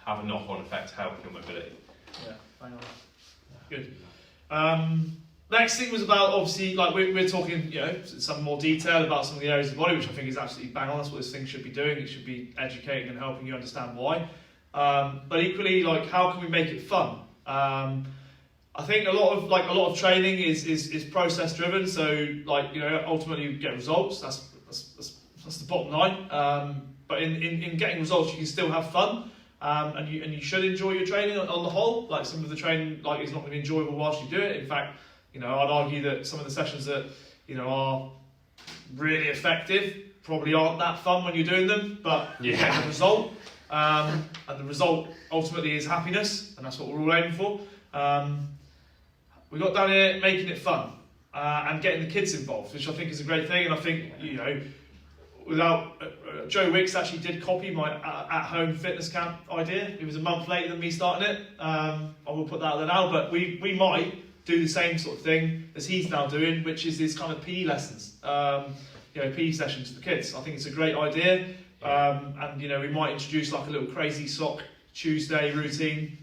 [SPEAKER 3] have a knock-on effect to help your mobility.
[SPEAKER 1] Yeah, bang on. Good. Next thing was about, obviously, like we're talking, some more detail about some of the areas of the body, which I think is absolutely bang on. That's what this thing should be doing. It should be educating and helping you understand why. But equally, like, how can we make it fun? I think a lot of training is process driven. So, ultimately you get results. That's the bottom line. But in getting results, you can still have fun, and you should enjoy your training on the whole. Like, some of the training is not going to be enjoyable whilst you do it. In fact, I'd argue that some of the sessions that are really effective probably aren't that fun when you're doing them. But you get the result, and the result ultimately is happiness, and that's what we're all aiming for. We got down here making it fun and getting the kids involved, which I think is a great thing. And I think, without Joe Wicks actually did copy my at-home fitness camp idea. It was a month later than me starting it. I will put that out there now, but we might do the same sort of thing as he's now doing, which is this kind of PE lessons, PE sessions for the kids. I think it's a great idea, and we might introduce like a little crazy sock Tuesday routine,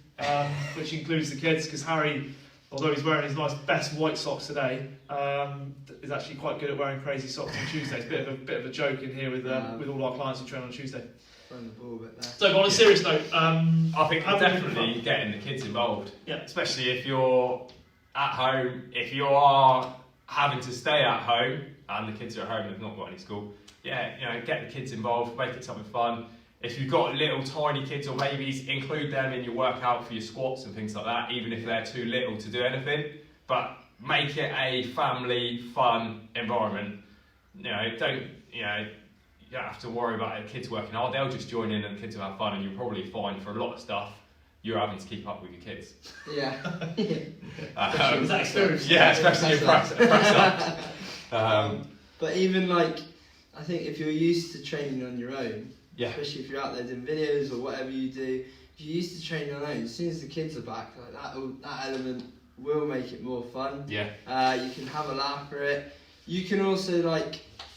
[SPEAKER 1] which includes the kids, because Harry, although he's wearing his nice best white socks today, is actually quite good at wearing crazy socks on Tuesdays. Bit of a joke in here with all our clients who train on Tuesday.
[SPEAKER 2] Throwing the ball a bit there.
[SPEAKER 1] So, on a serious note,
[SPEAKER 3] I think definitely getting the kids involved.
[SPEAKER 1] Yeah.
[SPEAKER 3] Especially if you're at home, if you are having to stay at home and the kids are at home and they've not got any school. Get the kids involved, make it something fun. If you've got little tiny kids or babies, include them in your workout for your squats and things like that, even if they're too little to do anything. But make it a family, fun environment. You don't have to worry about the kids working hard. They'll just join in and the kids will have fun, and you'll probably find for a lot of stuff you're having to keep up with your kids.
[SPEAKER 2] Yeah.
[SPEAKER 1] is that experience?
[SPEAKER 3] Yeah, especially your press ups.
[SPEAKER 2] But even I think if you're used to training on your own, especially if you're out there doing videos or whatever you do, if you're used to training on your own, as soon as the kids are back, that element will make it more fun.
[SPEAKER 3] Yeah.
[SPEAKER 2] You can have a laugh for it. You can also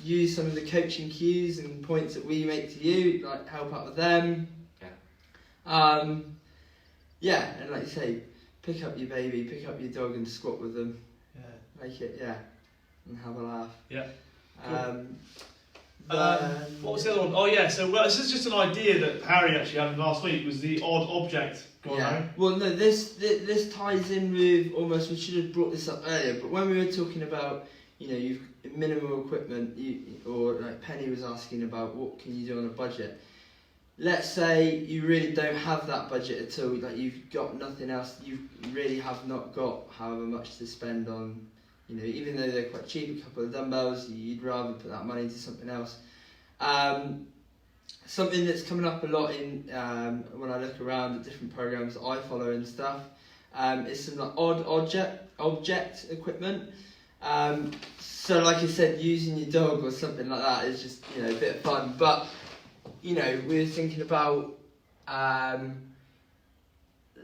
[SPEAKER 2] use some of the coaching cues and points that we make to you, help out with them. And like you say, pick up your baby, pick up your dog and squat with them. Yeah. Make it, and have a laugh.
[SPEAKER 1] Yeah.
[SPEAKER 2] Cool.
[SPEAKER 1] What was the other one? Oh yeah, so this is just an idea that Harry actually had last week, was the odd object. Go on, Harry.
[SPEAKER 2] Well, no, this ties in with we should have brought this up earlier, but when we were talking about, you've minimal equipment, or like Penny was asking about what can you do on a budget. let's say you really don't have that budget at all, like you've got nothing else, you really have not got however much to spend on, you know, even though they're quite cheap, a couple of dumbbells, you'd rather put that money into something else. Something that's coming up a lot in when I look around at different programs that I follow and stuff, is some like odd object equipment. So like I said, using your dog or something like that is just, you know, a bit of fun. But, you know, we were thinking about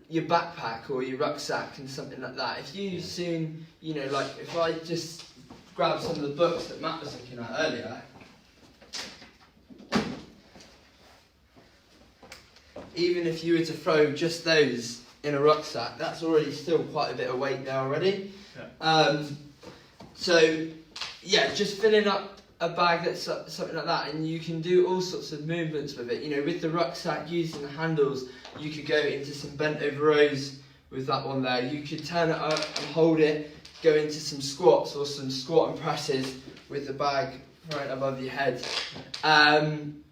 [SPEAKER 2] your backpack or your rucksack and something like that. If you soon, you know, like if I just grab some of the books that Matt was looking at earlier, even if you were to throw just those in a rucksack, that's already still quite a bit of weight there already. Yeah. So, yeah, just filling up a bag that's something like that, and you can do all sorts of movements with it. You know, with the rucksack, using the handles, you could go into some bent over rows with that one there. You could turn it up and hold it, go into some squats or some squat and presses with the bag right above your head. And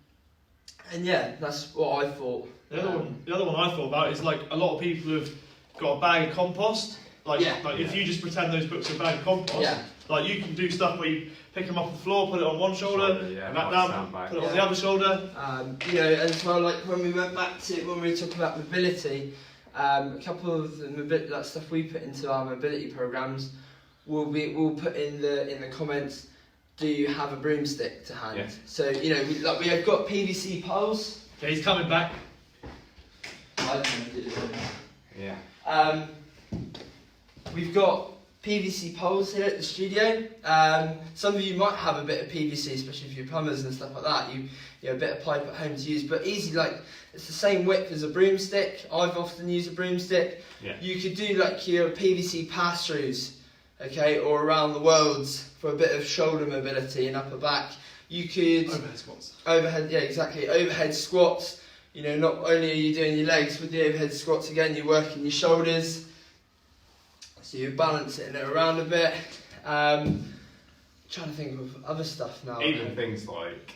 [SPEAKER 2] yeah, that's what I thought.
[SPEAKER 1] The other one I thought about is like a lot of people have got a bag of compost. If you just pretend those books are a bag of compost, like you can do stuff where you pick them up off the floor, put it on one shoulder, and back down, put it on the other shoulder.
[SPEAKER 2] You know, as well, like when we went back to when we were talking about mobility, a couple of the stuff we put into our mobility programs, we'll put in the comments. Do you have a broomstick to hand? Yeah. So you know, we have got PVC poles.
[SPEAKER 1] Okay, he's coming back.
[SPEAKER 2] I don't know if it is.
[SPEAKER 3] Yeah.
[SPEAKER 2] We've got PVC poles here at the studio. Some of you might have a bit of PVC, especially if you're plumbers and stuff like that. You have a bit of pipe at home to use, but easy, like it's the same width as a broomstick. I've often used a broomstick. Yeah. You could do like your PVC Pass-Throughs, okay, or around the worlds for a bit of shoulder mobility and upper back. You could
[SPEAKER 1] overhead squats.
[SPEAKER 2] Overhead squats. You know, not only are you doing your legs with the overhead squats, again, you're working your shoulders. So you're balancing it around a bit. Trying to think of other stuff now.
[SPEAKER 3] Even things like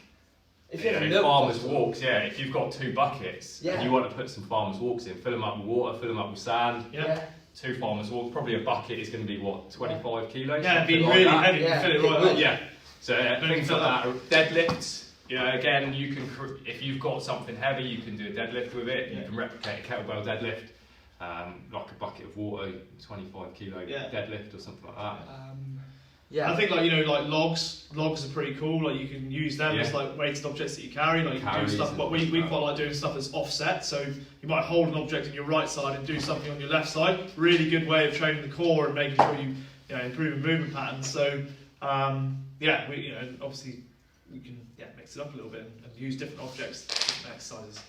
[SPEAKER 2] farmers
[SPEAKER 3] walks. Yeah, if you've got 2 buckets and you want to put some farmers walks in, fill them up with water, fill them up with sand. Yeah. 2 farmers walks. Probably a bucket is going to be what, 25 kilos.
[SPEAKER 1] Yeah, it'd be really heavy.
[SPEAKER 2] Yeah,
[SPEAKER 1] fill it right up.
[SPEAKER 3] Yeah. So things like that. Deadlifts. You know, again, you can if you've got something heavy, you can do a deadlift with it. You can replicate a kettlebell deadlift. Like a bucket of water, 25 kilo deadlift or something like that.
[SPEAKER 1] I think like logs are pretty cool. Like you can use them as like weighted objects that you carry. Like you can do stuff, but we quite like doing stuff that's offset. So you might hold an object on your right side and do something on your left side. Really good way of training the core and making sure you improving movement patterns. So obviously we can mix it up a little bit and use different objects, different exercises.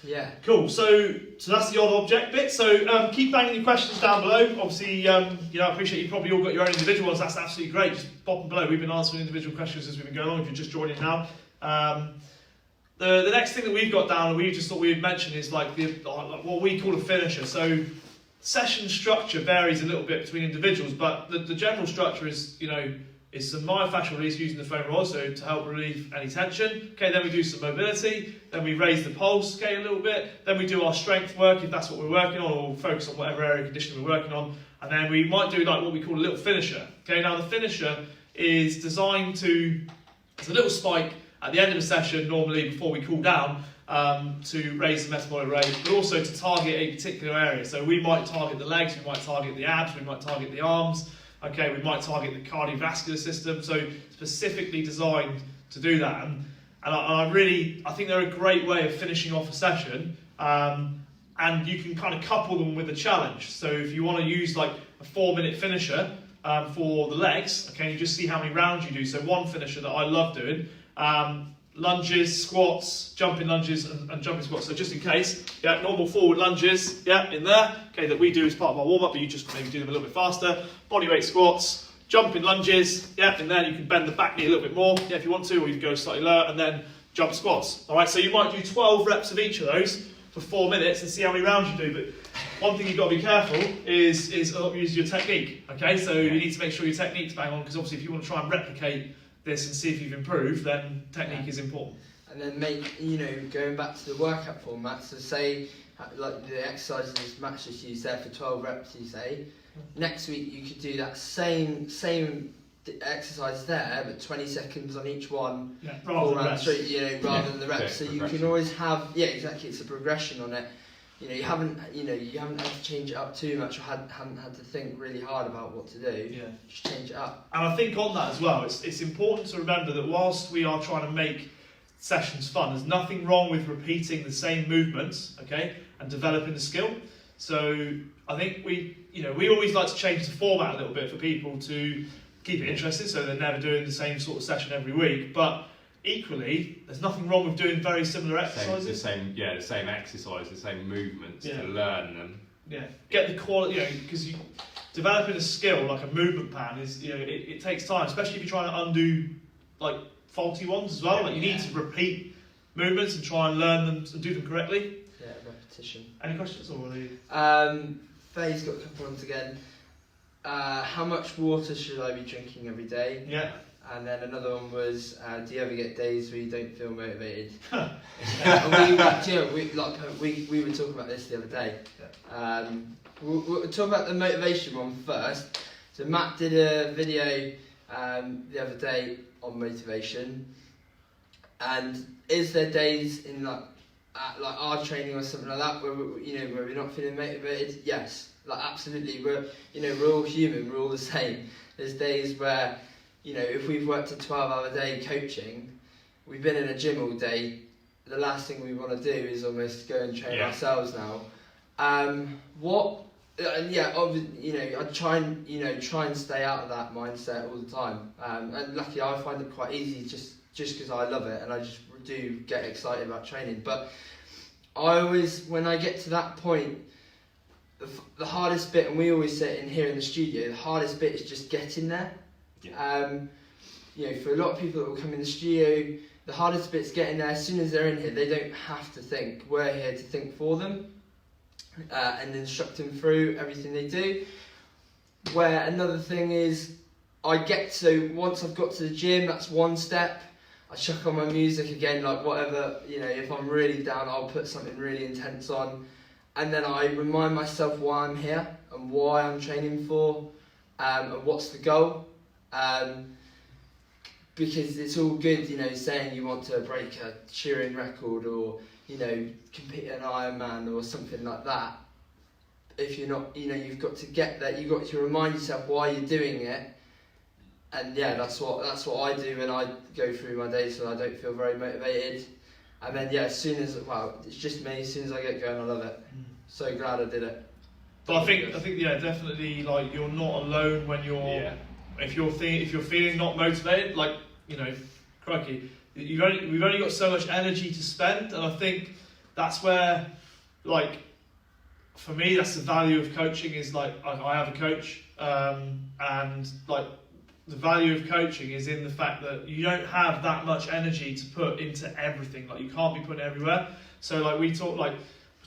[SPEAKER 2] Yeah.
[SPEAKER 1] Cool. So that's the odd object bit. So keep banging your questions down below. Obviously, I appreciate you probably all got your own individual ones. That's absolutely great. Just pop them below. We've been answering individual questions as we've been going along. If you're just joining now, the next thing that we've got down, and we just thought we'd mention, is like what we call a finisher. So session structure varies a little bit between individuals, but the general structure is is some myofascial release using the foam rod, so to help relieve any tension. Okay, then we do some mobility, then we raise the pulse, okay, a little bit, then we do our strength work if that's what we're working on, or focus on whatever area of conditioning we're working on, and then we might do like what we call a little finisher. Okay, now the finisher is designed to, it's a little spike at the end of a session, normally before we cool down, to raise the metabolic rate, but also to target a particular area. So we might target the legs, we might target the abs, we might target the arms. Okay, we might target the cardiovascular system, so specifically designed to do that. And I think they're a great way of finishing off a session, and you can kind of couple them with a challenge. So if you want to use like a 4-minute finisher for the legs, okay, you just see how many rounds you do. So one finisher that I love doing, lunges, squats, jumping lunges and jumping squats. So just in case, normal forward lunges, in there, okay, that we do as part of our warm-up, but you just maybe do them a little bit faster. Bodyweight squats, jumping lunges, and then you can bend the back knee a little bit more, if you want to, or you can go slightly lower, and then jump squats. All right, so you might do 12 reps of each of those for 4 minutes and see how many rounds you do. But one thing you've got to be careful is use your technique, okay? So you need to make sure your technique's bang on, because obviously if you want to try and replicate this and see if you've improved, then technique is important.
[SPEAKER 2] and then going back to the workout format. So say like the exercises Matt's just used there for 12 reps, you say. Next week you could do that same exercise there, but 20 seconds on each one,
[SPEAKER 1] rather than reps.
[SPEAKER 2] Rather than the reps. So you can always have, exactly. It's a progression on it. You haven't had to change it up too much, or haven't had to think really hard about what to do.
[SPEAKER 1] Yeah.
[SPEAKER 2] Just change it up.
[SPEAKER 1] And I think on that as well, it's important to remember that whilst we are trying to make sessions fun, there's nothing wrong with repeating the same movements, okay, and developing the skill. So I think we always like to change the format a little bit for people to keep it interesting, so they're never doing the same sort of session every week. But equally, there's nothing wrong with doing very similar exercises.
[SPEAKER 3] The same exercise, the same movements to learn them.
[SPEAKER 1] Yeah, get the quality, because developing a skill like a movement pattern is, it takes time, especially if you're trying to undo like faulty ones as well. Like you need to repeat movements and try and learn them and do them correctly.
[SPEAKER 2] Yeah, repetition.
[SPEAKER 1] Any questions or
[SPEAKER 2] Faye's got a couple ones again. How much water should I be drinking every day?
[SPEAKER 1] Yeah.
[SPEAKER 2] And then another one was, do you ever get days where you don't feel motivated? We were talking about this the other day. Yeah. We'll talk about the motivation one first. So Matt did a video the other day on motivation. And is there days in like our training or something like that where we're not feeling motivated? Yes, absolutely. We're all human. We're all the same. There's days where if we've worked a 12-hour day coaching, we've been in a gym all day, the last thing we want to do is almost go and train ourselves now. I try and stay out of that mindset all the time. And luckily I find it quite easy just because I love it and I just do get excited about training. But I always, when I get to that point, the hardest bit, and we always say it in here in the studio, the hardest bit is just getting there. For a lot of people that will come in the studio, the hardest bit's getting there. As soon as they're in here, they don't have to think. We're here to think for them and instruct them through everything they do. Where another thing is, once I've got to the gym, that's one step. I chuck on my music again, like whatever, if I'm really down, I'll put something really intense on. And then I remind myself why I'm here and why I'm training for, and what's the goal. Because it's all good, saying you want to break a shearing record or, compete in an Ironman or something like that. If you're not, you've got to get there. You've got to remind yourself why you're doing it. And that's what I do when I go through my days when I don't feel very motivated. And then as soon as it's just me. As soon as I get going, I love it. So glad I did it.
[SPEAKER 1] But I think definitely like you're not alone when you're if you're feeling not motivated. Like crikey, we've only got so much energy to spend, and I think that's where for me that's the value of coaching. Is I have a coach, and the value of coaching is in the fact that you don't have that much energy to put into everything. You can't be putting it everywhere. So we talk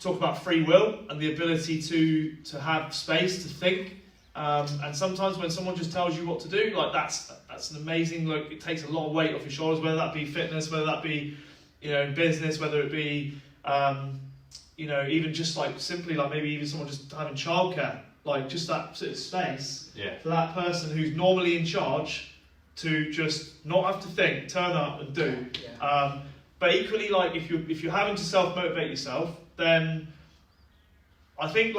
[SPEAKER 1] about free will and the ability to have space to think. And sometimes when someone just tells you what to do, that's an amazing. It takes a lot of weight off your shoulders. Whether that be fitness, whether that be in business, whether it be even just simply maybe even someone just having childcare. Just that sort of space for that person who's normally in charge to just not have to think, turn up and do. But equally, if you're having to self-motivate yourself, then I think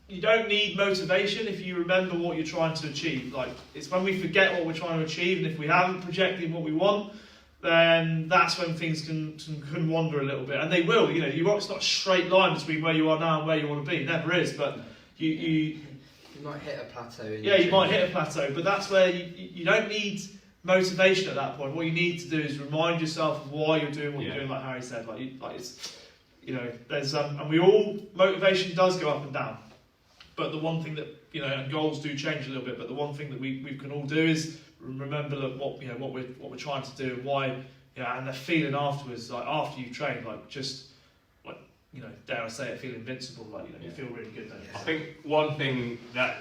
[SPEAKER 1] you don't need motivation if you remember what you're trying to achieve. It's when we forget what we're trying to achieve, and if we haven't projected what we want, then that's when things can wander a little bit, and they will. It's not a straight line between where you are now and where you want to be. It never is, but you
[SPEAKER 2] might hit a plateau.
[SPEAKER 1] You might hit a plateau, but that's where you don't need motivation at that point. What you need to do is remind yourself of why you're doing what you're doing, like Harry said. There's and we all, motivation does go up and down, but the one thing that and goals do change a little bit. But the one thing that we can all do is remember what we're trying to do and why. And the feeling afterwards, after you've trained, dare I say it, feel invincible. You feel really good. Don't you?
[SPEAKER 3] I think one thing that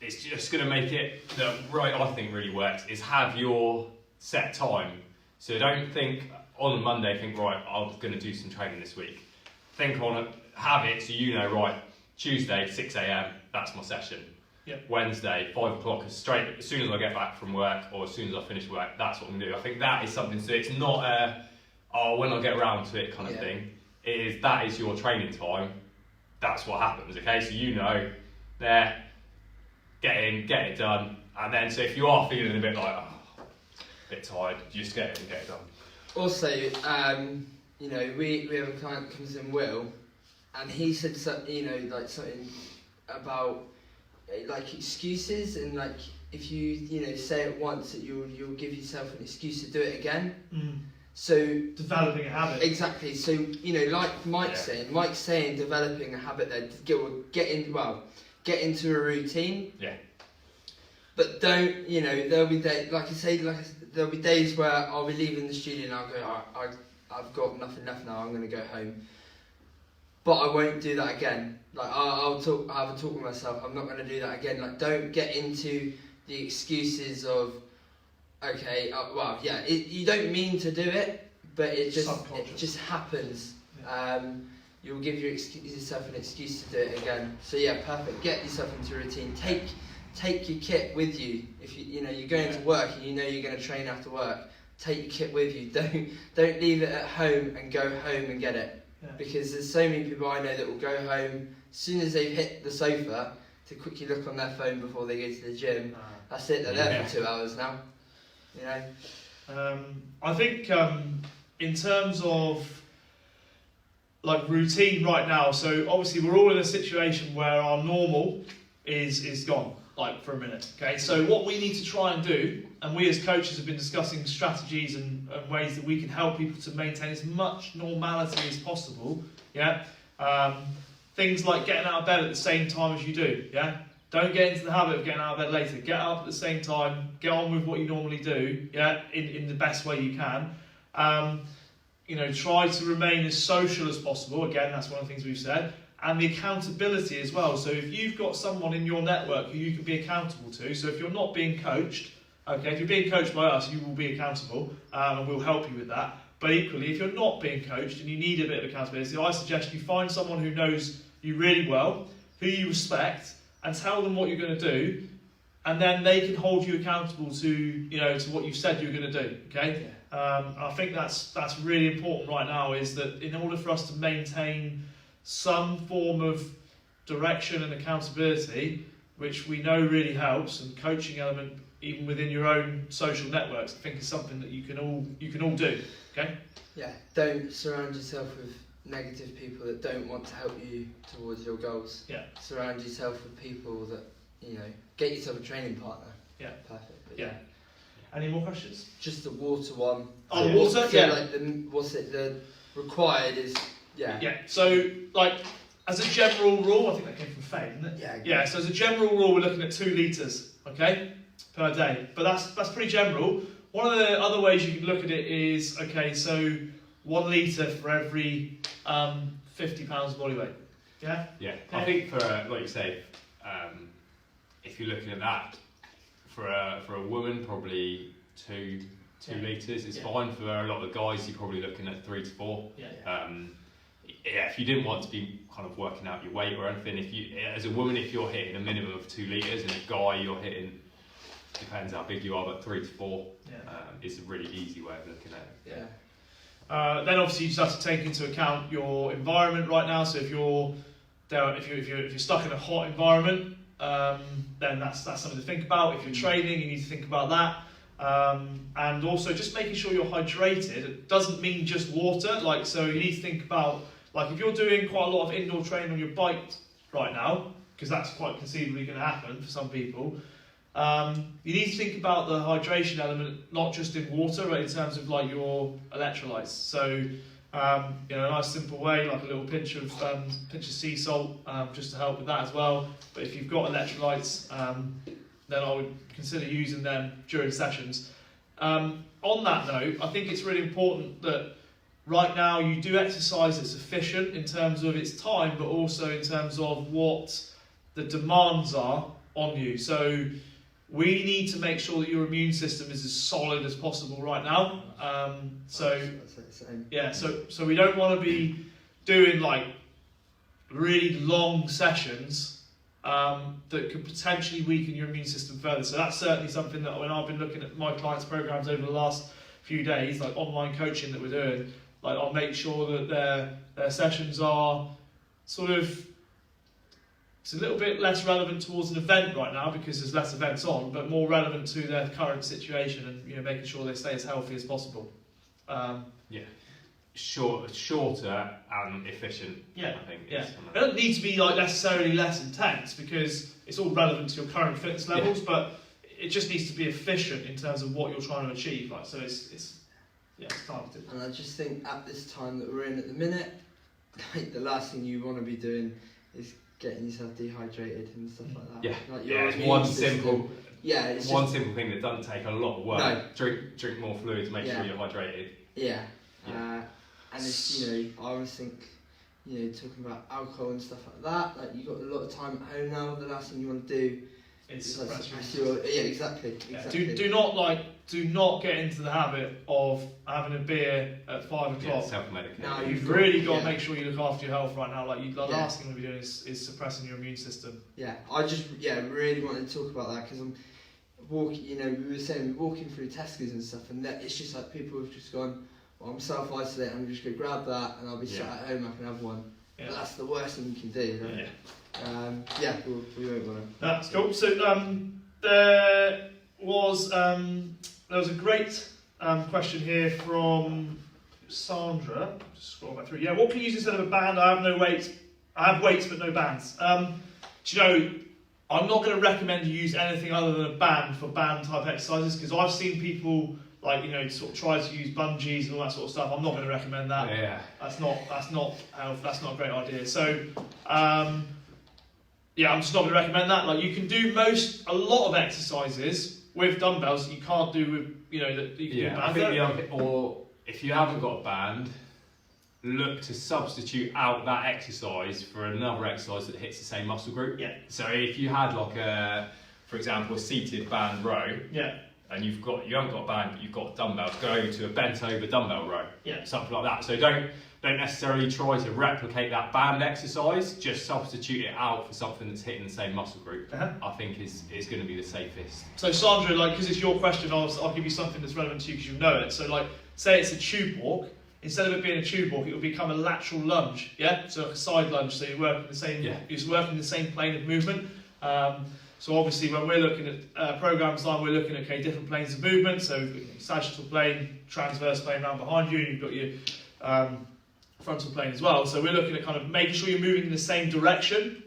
[SPEAKER 3] is just going to make it I think really works is have your set time. So don't think, on a Monday think, right, I'm going to do some training this week. Think on it, have it so you know, right, Tuesday, 6 a.m, that's my session.
[SPEAKER 1] Yep.
[SPEAKER 3] Wednesday, 5 o'clock, as soon as I get back from work or as soon as I finish work, that's what I'm going to do. I think that is something, so it's not a, oh, when I get around to it kind of thing. That is your training time. That's what happens, okay? So you know, there, get in, get it done. And then, so if you are feeling a bit like, oh, a bit tired, just get in and get it done.
[SPEAKER 2] Also, you know, we have a client that comes in, Will, and he said something, you know, like something about like excuses, and like if you know say it once, that you'll give yourself an excuse to do it again. So
[SPEAKER 1] developing a habit.
[SPEAKER 2] Exactly. So you know, like Mike's saying developing a habit there, get into a routine.
[SPEAKER 3] Yeah.
[SPEAKER 2] But don't, you know, there'll be days, there'll be days where I'll be leaving the studio and I'll go, I've got nothing left now, I'm going to go home. But I won't do that again. Like, I'll have a talk with myself, I'm not going to do that again. Like, don't get into the excuses of, okay, you don't mean to do it, but it just happens.
[SPEAKER 1] Yeah.
[SPEAKER 2] You'll give yourself an excuse to do it again. So yeah, perfect. Get yourself into a routine. Take your kit with you. If you know you're going to work and you know you're going to train after work, take your kit with you. Don't leave it at home and go home and get it. Yeah. Because there's so many people I know that will go home as soon as they've hit the sofa to quickly look on their phone before they go to the gym. That's it. They're there for 2 hours now. You know.
[SPEAKER 1] I think in terms of like routine right now, so obviously we're all in a situation where our normal is gone, like for a minute, okay? So what we need to try and do, and we as coaches have been discussing strategies and ways that we can help people to maintain as much normality as possible, yeah? Things like getting out of bed at the same time as you do, yeah? Don't get into the habit of getting out of bed later. Get up at the same time, get on with what you normally do, yeah, in the best way you can. You know, try to remain as social as possible. Again, that's one of the things we've said. And the accountability as well. So if you've got someone in your network who you can be accountable to, so if you're not being coached, okay, if you're being coached by us, you will be accountable, and we'll help you with that. But equally, if you're not being coached and you need a bit of accountability, I suggest you find someone who knows you really well, who you respect, and tell them what you're going to do, and then they can hold you accountable to, you know, to what you've said you're going to do. Okay. Yeah. I think that's really important right now, is that in order for us to maintain some form of direction and accountability, which we know really helps, and coaching element even within your own social networks, I think is something that you can all do. Okay? Yeah.
[SPEAKER 2] Don't surround yourself with negative people that don't want to help you towards your goals.
[SPEAKER 1] Yeah.
[SPEAKER 2] Surround yourself with people that, you know, get yourself a training partner.
[SPEAKER 1] Yeah.
[SPEAKER 2] Perfect. But
[SPEAKER 1] yeah. Any more questions?
[SPEAKER 2] Just the water one.
[SPEAKER 1] Oh, the water?
[SPEAKER 2] So like the required is, yeah.
[SPEAKER 1] Yeah, so like as a general rule, I think that came from Faye, didn't it?
[SPEAKER 2] Yeah.
[SPEAKER 1] Yeah, so as a general rule, we're looking at 2 litres, okay, per day. But that's pretty general. One of the other ways you can look at it is, okay, so 1 litre for every 50 pounds body weight. Yeah?
[SPEAKER 3] Yeah, I think for, like you say, if you're looking at that, for a woman, probably 2 litres is fine. For a lot of guys, you're probably looking at 3 to 4. Yeah, if you didn't want to be kind of working out your weight or anything, if you, as a woman, if you're hitting a minimum of 2 litres, and a guy you're hitting, depends how big you are, but 3 to 4 is a really easy way of looking at it.
[SPEAKER 2] Yeah.
[SPEAKER 1] Then obviously you just have to take into account your environment right now. So if you're stuck in a hot environment, then that's something to think about. If you're training, you need to think about that. And also just making sure you're hydrated. It doesn't mean just water. Like, so you need to think about, like, if you're doing quite a lot of indoor training on your bike right now, because that's quite conceivably going to happen for some people, you need to think about the hydration element, not just in water, but in terms of like your electrolytes. So, you know, a nice simple way, like a little pinch of sea salt, just to help with that as well. But if you've got electrolytes, then I would consider using them during sessions. On that note, I think it's really important that right now you do exercise that's efficient in terms of its time, but also in terms of what the demands are on you. So we need to make sure that your immune system is as solid as possible right now. So we don't want to be doing like really long sessions that could potentially weaken your immune system further. So that's certainly something that when I've been looking at my clients' programs over the last few days, like online coaching that we're doing, like I'll make sure that their sessions are sort of, it's a little bit less relevant towards an event right now because there's less events on, but more relevant to their current situation and making sure they stay as healthy as possible.
[SPEAKER 3] Shorter and efficient. I think.
[SPEAKER 1] It doesn't need to be like necessarily less intense because it's all relevant to your current fitness levels, but it just needs to be efficient in terms of what you're trying to achieve. Like so, it's targeted.
[SPEAKER 2] And I just think at this time that we're in at the minute, like the last thing you want to be doing is getting yourself dehydrated and stuff like that.
[SPEAKER 3] It's one simple thing that doesn't take a lot of work.
[SPEAKER 2] No.
[SPEAKER 3] Drink more fluids, make sure you're hydrated.
[SPEAKER 2] And it's, I always think, talking about alcohol and stuff like that, like you've got a lot of time at home now, the last thing you want to do is suppress your... Yeah, exactly.
[SPEAKER 1] Do not get into the habit of having a beer at 5 o'clock.
[SPEAKER 3] Self-medicate.
[SPEAKER 1] No, you've really got to make sure you look after your health right now. Like the last thing you'll be doing is suppressing your immune system.
[SPEAKER 2] Yeah, I just really wanted to talk about that because I'm walking. We were saying we're walking through Tesco's and stuff, and it's just like people have just gone, well, I'm self-isolating. I'm just gonna grab that, and I'll be sat at home. I can have one. Yeah. But that's the worst thing you can do. Right? We won't want to. That's
[SPEAKER 1] cool. So there was a great question here from Sandra. Just scroll back through. Yeah, what can you use instead of a band? I have no weights. I have weights but no bands. I'm not going to recommend you use anything other than a band for band type exercises because I've seen people sort of try to use bungees and all that sort of stuff. I'm not going to recommend that.
[SPEAKER 3] Yeah.
[SPEAKER 1] That's not a great idea. So I'm just not going to recommend that. Like you can do a lot of exercises with dumbbells that you can't do with that you can do band.
[SPEAKER 3] Or if you haven't got a band, look to substitute out that exercise for another exercise that hits the same muscle group.
[SPEAKER 1] Yeah.
[SPEAKER 3] So if you had for example, a seated band row.
[SPEAKER 1] Yeah.
[SPEAKER 3] And you haven't got a band, but you've got dumbbells, go to a bent over dumbbell row.
[SPEAKER 1] Yeah.
[SPEAKER 3] Something like that. So don't necessarily try to replicate that band exercise, just substitute it out for something that's hitting the same muscle group. I think is going to be the safest.
[SPEAKER 1] So Sandra, because it's your question, I'll give you something that's relevant to you because you know it. So say it's a tube walk, instead of it being a tube walk, it will become a lateral lunge, so a side lunge, so you're working the same plane of movement. So obviously when we're looking at programs we're looking at different planes of movement, so sagittal plane, transverse plane around behind you, and you've got your frontal plane as well. So we're looking at kind of making sure you're moving in the same direction,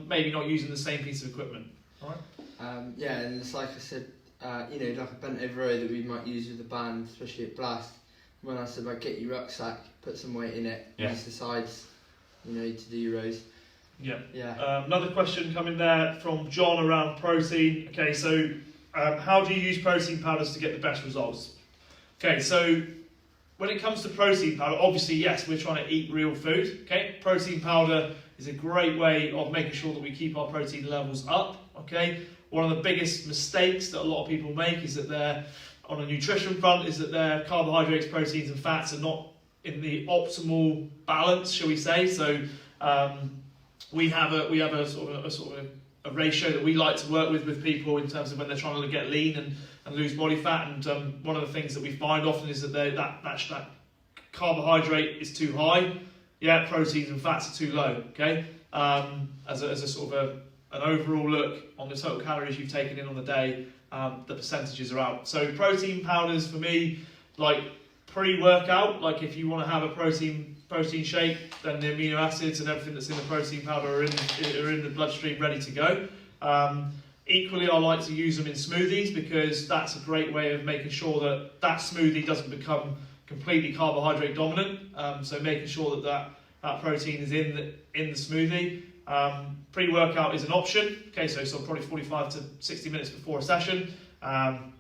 [SPEAKER 1] maybe not using the same piece of equipment. All right?
[SPEAKER 2] And it's like I said, like a bent over row that we might use with a band, especially at Blast. When I said get your rucksack, put some weight in it, use the sides, to do your rows.
[SPEAKER 1] Another question coming there from John around protein. Okay, so how do you use protein powders to get the best results? Okay, so when it comes to protein powder, obviously yes, we're trying to eat real food. Okay, protein powder is a great way of making sure that we keep our protein levels up. Okay, one of the biggest mistakes that a lot of people make is that they're on a nutrition front is that their carbohydrates, proteins, and fats are not in the optimal balance, shall we say? So we have a sort of a ratio that we like to work with people in terms of when they're trying to get lean and lose body fat. And one of the things that we find often is that that carbohydrate is too high. Proteins and fats are too low. Okay, as a sort of an overall look on the total calories you've taken in on the day. The percentages are out. So protein powders for me, pre-workout, if you want to have a protein shake, then the amino acids and everything that's in the protein powder are in the bloodstream ready to go. Equally, I like to use them in smoothies because that's a great way of making sure that smoothie doesn't become completely carbohydrate dominant. So making sure that protein is in the smoothie. Pre-workout is an option, so probably 45 to 60 minutes before a session, and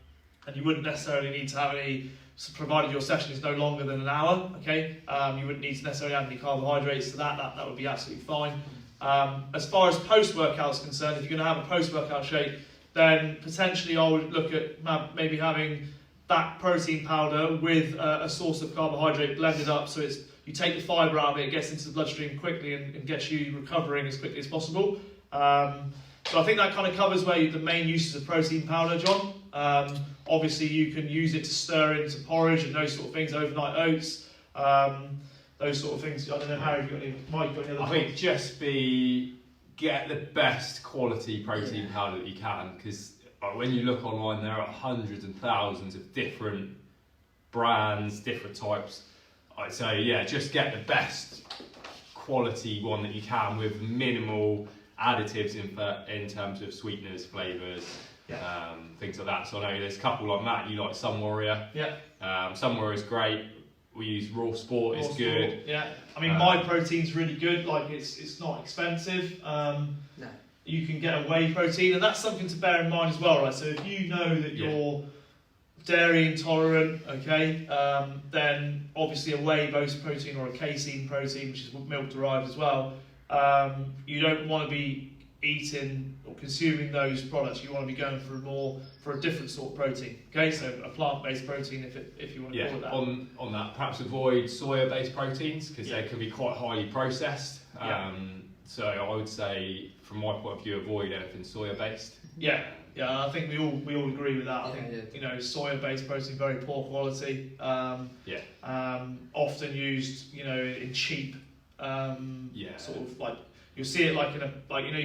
[SPEAKER 1] you wouldn't necessarily need to have any, provided your session is no longer than an hour, you wouldn't need to necessarily add any carbohydrates to that would be absolutely fine. As far as post-workout is concerned, if you're going to have a post-workout shake, then potentially I would look at maybe having that protein powder with a source of carbohydrate blended up, so you take the fibre out of it, gets into the bloodstream quickly and gets you recovering as quickly as possible. So I think that kind of covers the main uses of protein powder, John. Obviously you can use it to stir into porridge and those sort of things, overnight oats, those sort of things. I don't know, Harry, Mike, got any other
[SPEAKER 3] I think just get the best quality protein powder that you can, because when you look online there are hundreds and thousands of different brands, different types. I'd say just get the best quality one that you can with minimal additives in terms of sweeteners, flavours, things like that. So I know there's a couple like Matt, you like Sun Warrior. Sun Warrior is great. We use Raw Sport, it's good.
[SPEAKER 1] Yeah, I mean my protein's really good, like it's not expensive.
[SPEAKER 2] No.
[SPEAKER 1] You can get a whey protein, and that's something to bear in mind as well, right? So if you know that you're dairy intolerant, okay, then obviously a whey-based protein or a casein protein, which is milk derived as well, you don't want to be eating or consuming those products. You want to be going for a different sort of protein, okay? So a plant-based protein, if you want to call it that.
[SPEAKER 3] On that, perhaps avoid soya-based proteins because they can be quite highly processed. So I would say, from my point of view, avoid anything soya-based.
[SPEAKER 1] Yeah, I think we all agree with that. I think soya-based protein, very poor quality. Often used, in cheap, sort of like you'll see it like you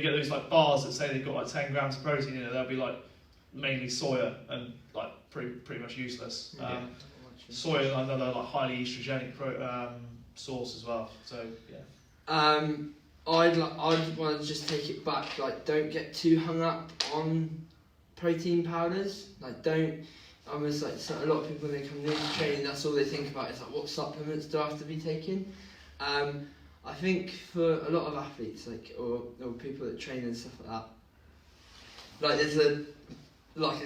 [SPEAKER 1] get those like bars that say they've got like 10 grams of protein in it. They'll be like mainly soya and like pretty much useless. Soya is another like highly estrogenic source as well. So
[SPEAKER 2] I'd want to just take it back. Like, don't get too hung up on protein powders. Like, don't almost like a lot of people when they come into training, that's all they think about is like, what supplements do I have to be taking? I think for a lot of athletes, like or people that train and stuff like that, like there's a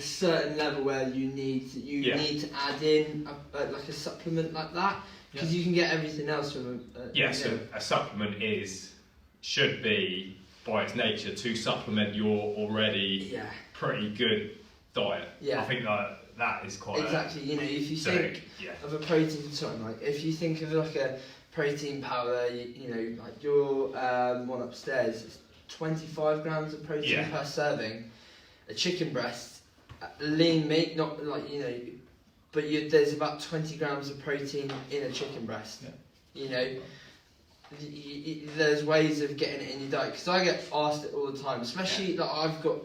[SPEAKER 2] certain level where you need to add in like a supplement like that, because you can get everything else from
[SPEAKER 3] so a supplement should be by its nature to supplement your already pretty good diet. I think that is quite
[SPEAKER 2] exactly. If you think of a protein, like if you think of like a protein powder, like your one upstairs, it's 25 grams of protein per serving. A chicken breast, lean meat, not like but there's about 20 grams of protein in a chicken breast. There's ways of getting it in your diet, because I get asked it all the time, especially that I've got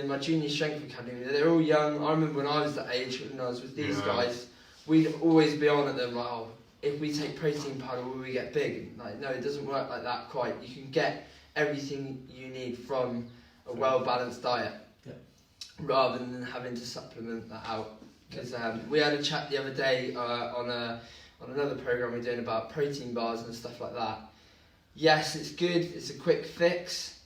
[SPEAKER 2] my junior strength academy. They're all young. I remember when I was that age, when I was with these guys, we'd always be on at them like, if we take protein powder, will we get big? Like, no, it doesn't work like that quite. You can get everything you need from a well-balanced diet, rather than having to supplement that out. Because we had a chat the other day on another program we're doing about protein bars and stuff like that. Yes, it's good. It's a quick fix.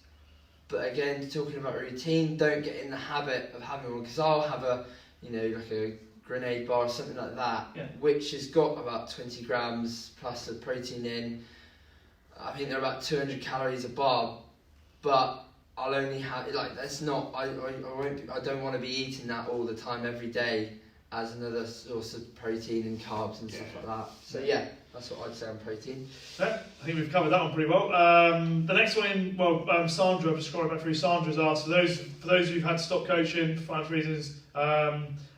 [SPEAKER 2] But again, talking about routine, don't get in the habit of having one, because I'll have like a grenade bar or something like that, which has got about 20 grams plus of protein in. I think they're about 200 calories a bar, but I'll only have that's not. I don't want to be eating that all the time every day as another source of protein and carbs and stuff like that. So that's what I'd say on protein.
[SPEAKER 1] I think we've covered that one pretty well. The next one, Sandra, I'm just scrolling back through. Sandra's asked, for those who've had to stop coaching for financial reasons,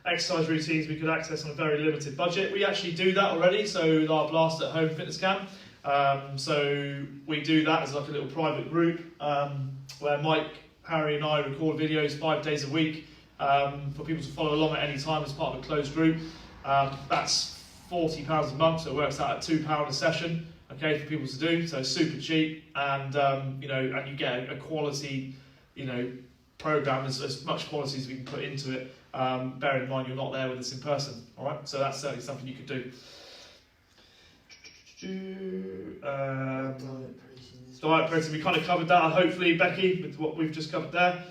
[SPEAKER 1] exercise routines we could access on a very limited budget. We actually do that already, so our Blast at Home fitness camp. So we do that as like a little private group where Mike, Harry and I record videos 5 days a week for people to follow along at any time as part of a closed group. That's £40 a month, so it works out at £2 a session, okay, for people to do. So super cheap, and and you get a quality, program, as much quality as we can put into it. Bear in mind you're not there with us in person, all right? So that's certainly something you could do. Diet protein, we kind of covered that, hopefully, Becky, with what we've just covered there.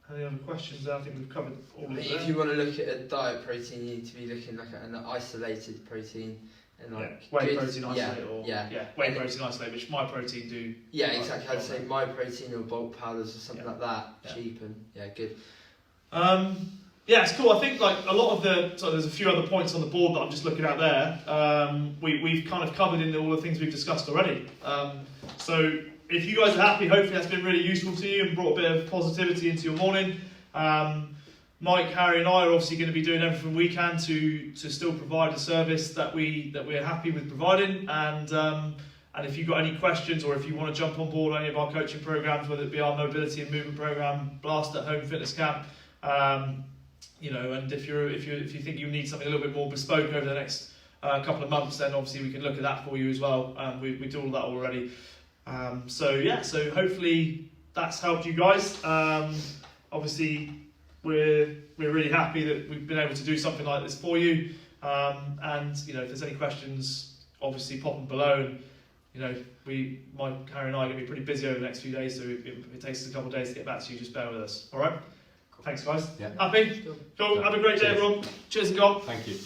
[SPEAKER 1] Any other questions there? I think we've covered all of that.
[SPEAKER 2] If you want to look at a diet protein, you need to be looking like at an isolated protein. and like
[SPEAKER 1] whey
[SPEAKER 2] good,
[SPEAKER 1] protein isolate or whey protein isolate, which My Protein do.
[SPEAKER 2] Yeah, exactly. I'd say My Protein or bulk powders or something like that. Cheap and good.
[SPEAKER 1] Yeah, it's cool. I think like a lot of there's a few other points on the board that I'm just looking at there. We've kind of covered in all the things we've discussed already. So if you guys are happy, hopefully that's been really useful to you and brought a bit of positivity into your morning. Mike, Harry, and I are obviously going to be doing everything we can to still provide a service that we're happy with providing. And if you've got any questions or if you want to jump on board any of our coaching programs, whether it be our mobility and movement program, Blast at Home Fitness Camp. And if you think you need something a little bit more bespoke over the next couple of months, then obviously we can look at that for you as well. We do all that already. So hopefully that's helped you guys. Obviously we're really happy that we've been able to do something like this for you. If there's any questions, obviously pop them below. And Mike, Harry, and I are going to be pretty busy over the next few days, so if it takes us a couple of days to get back to you, just bear with us. All right. Thanks, guys.
[SPEAKER 3] Yeah.
[SPEAKER 1] Happy? Cool. Have a great day, everyone. Cheers and go.
[SPEAKER 3] Thank you.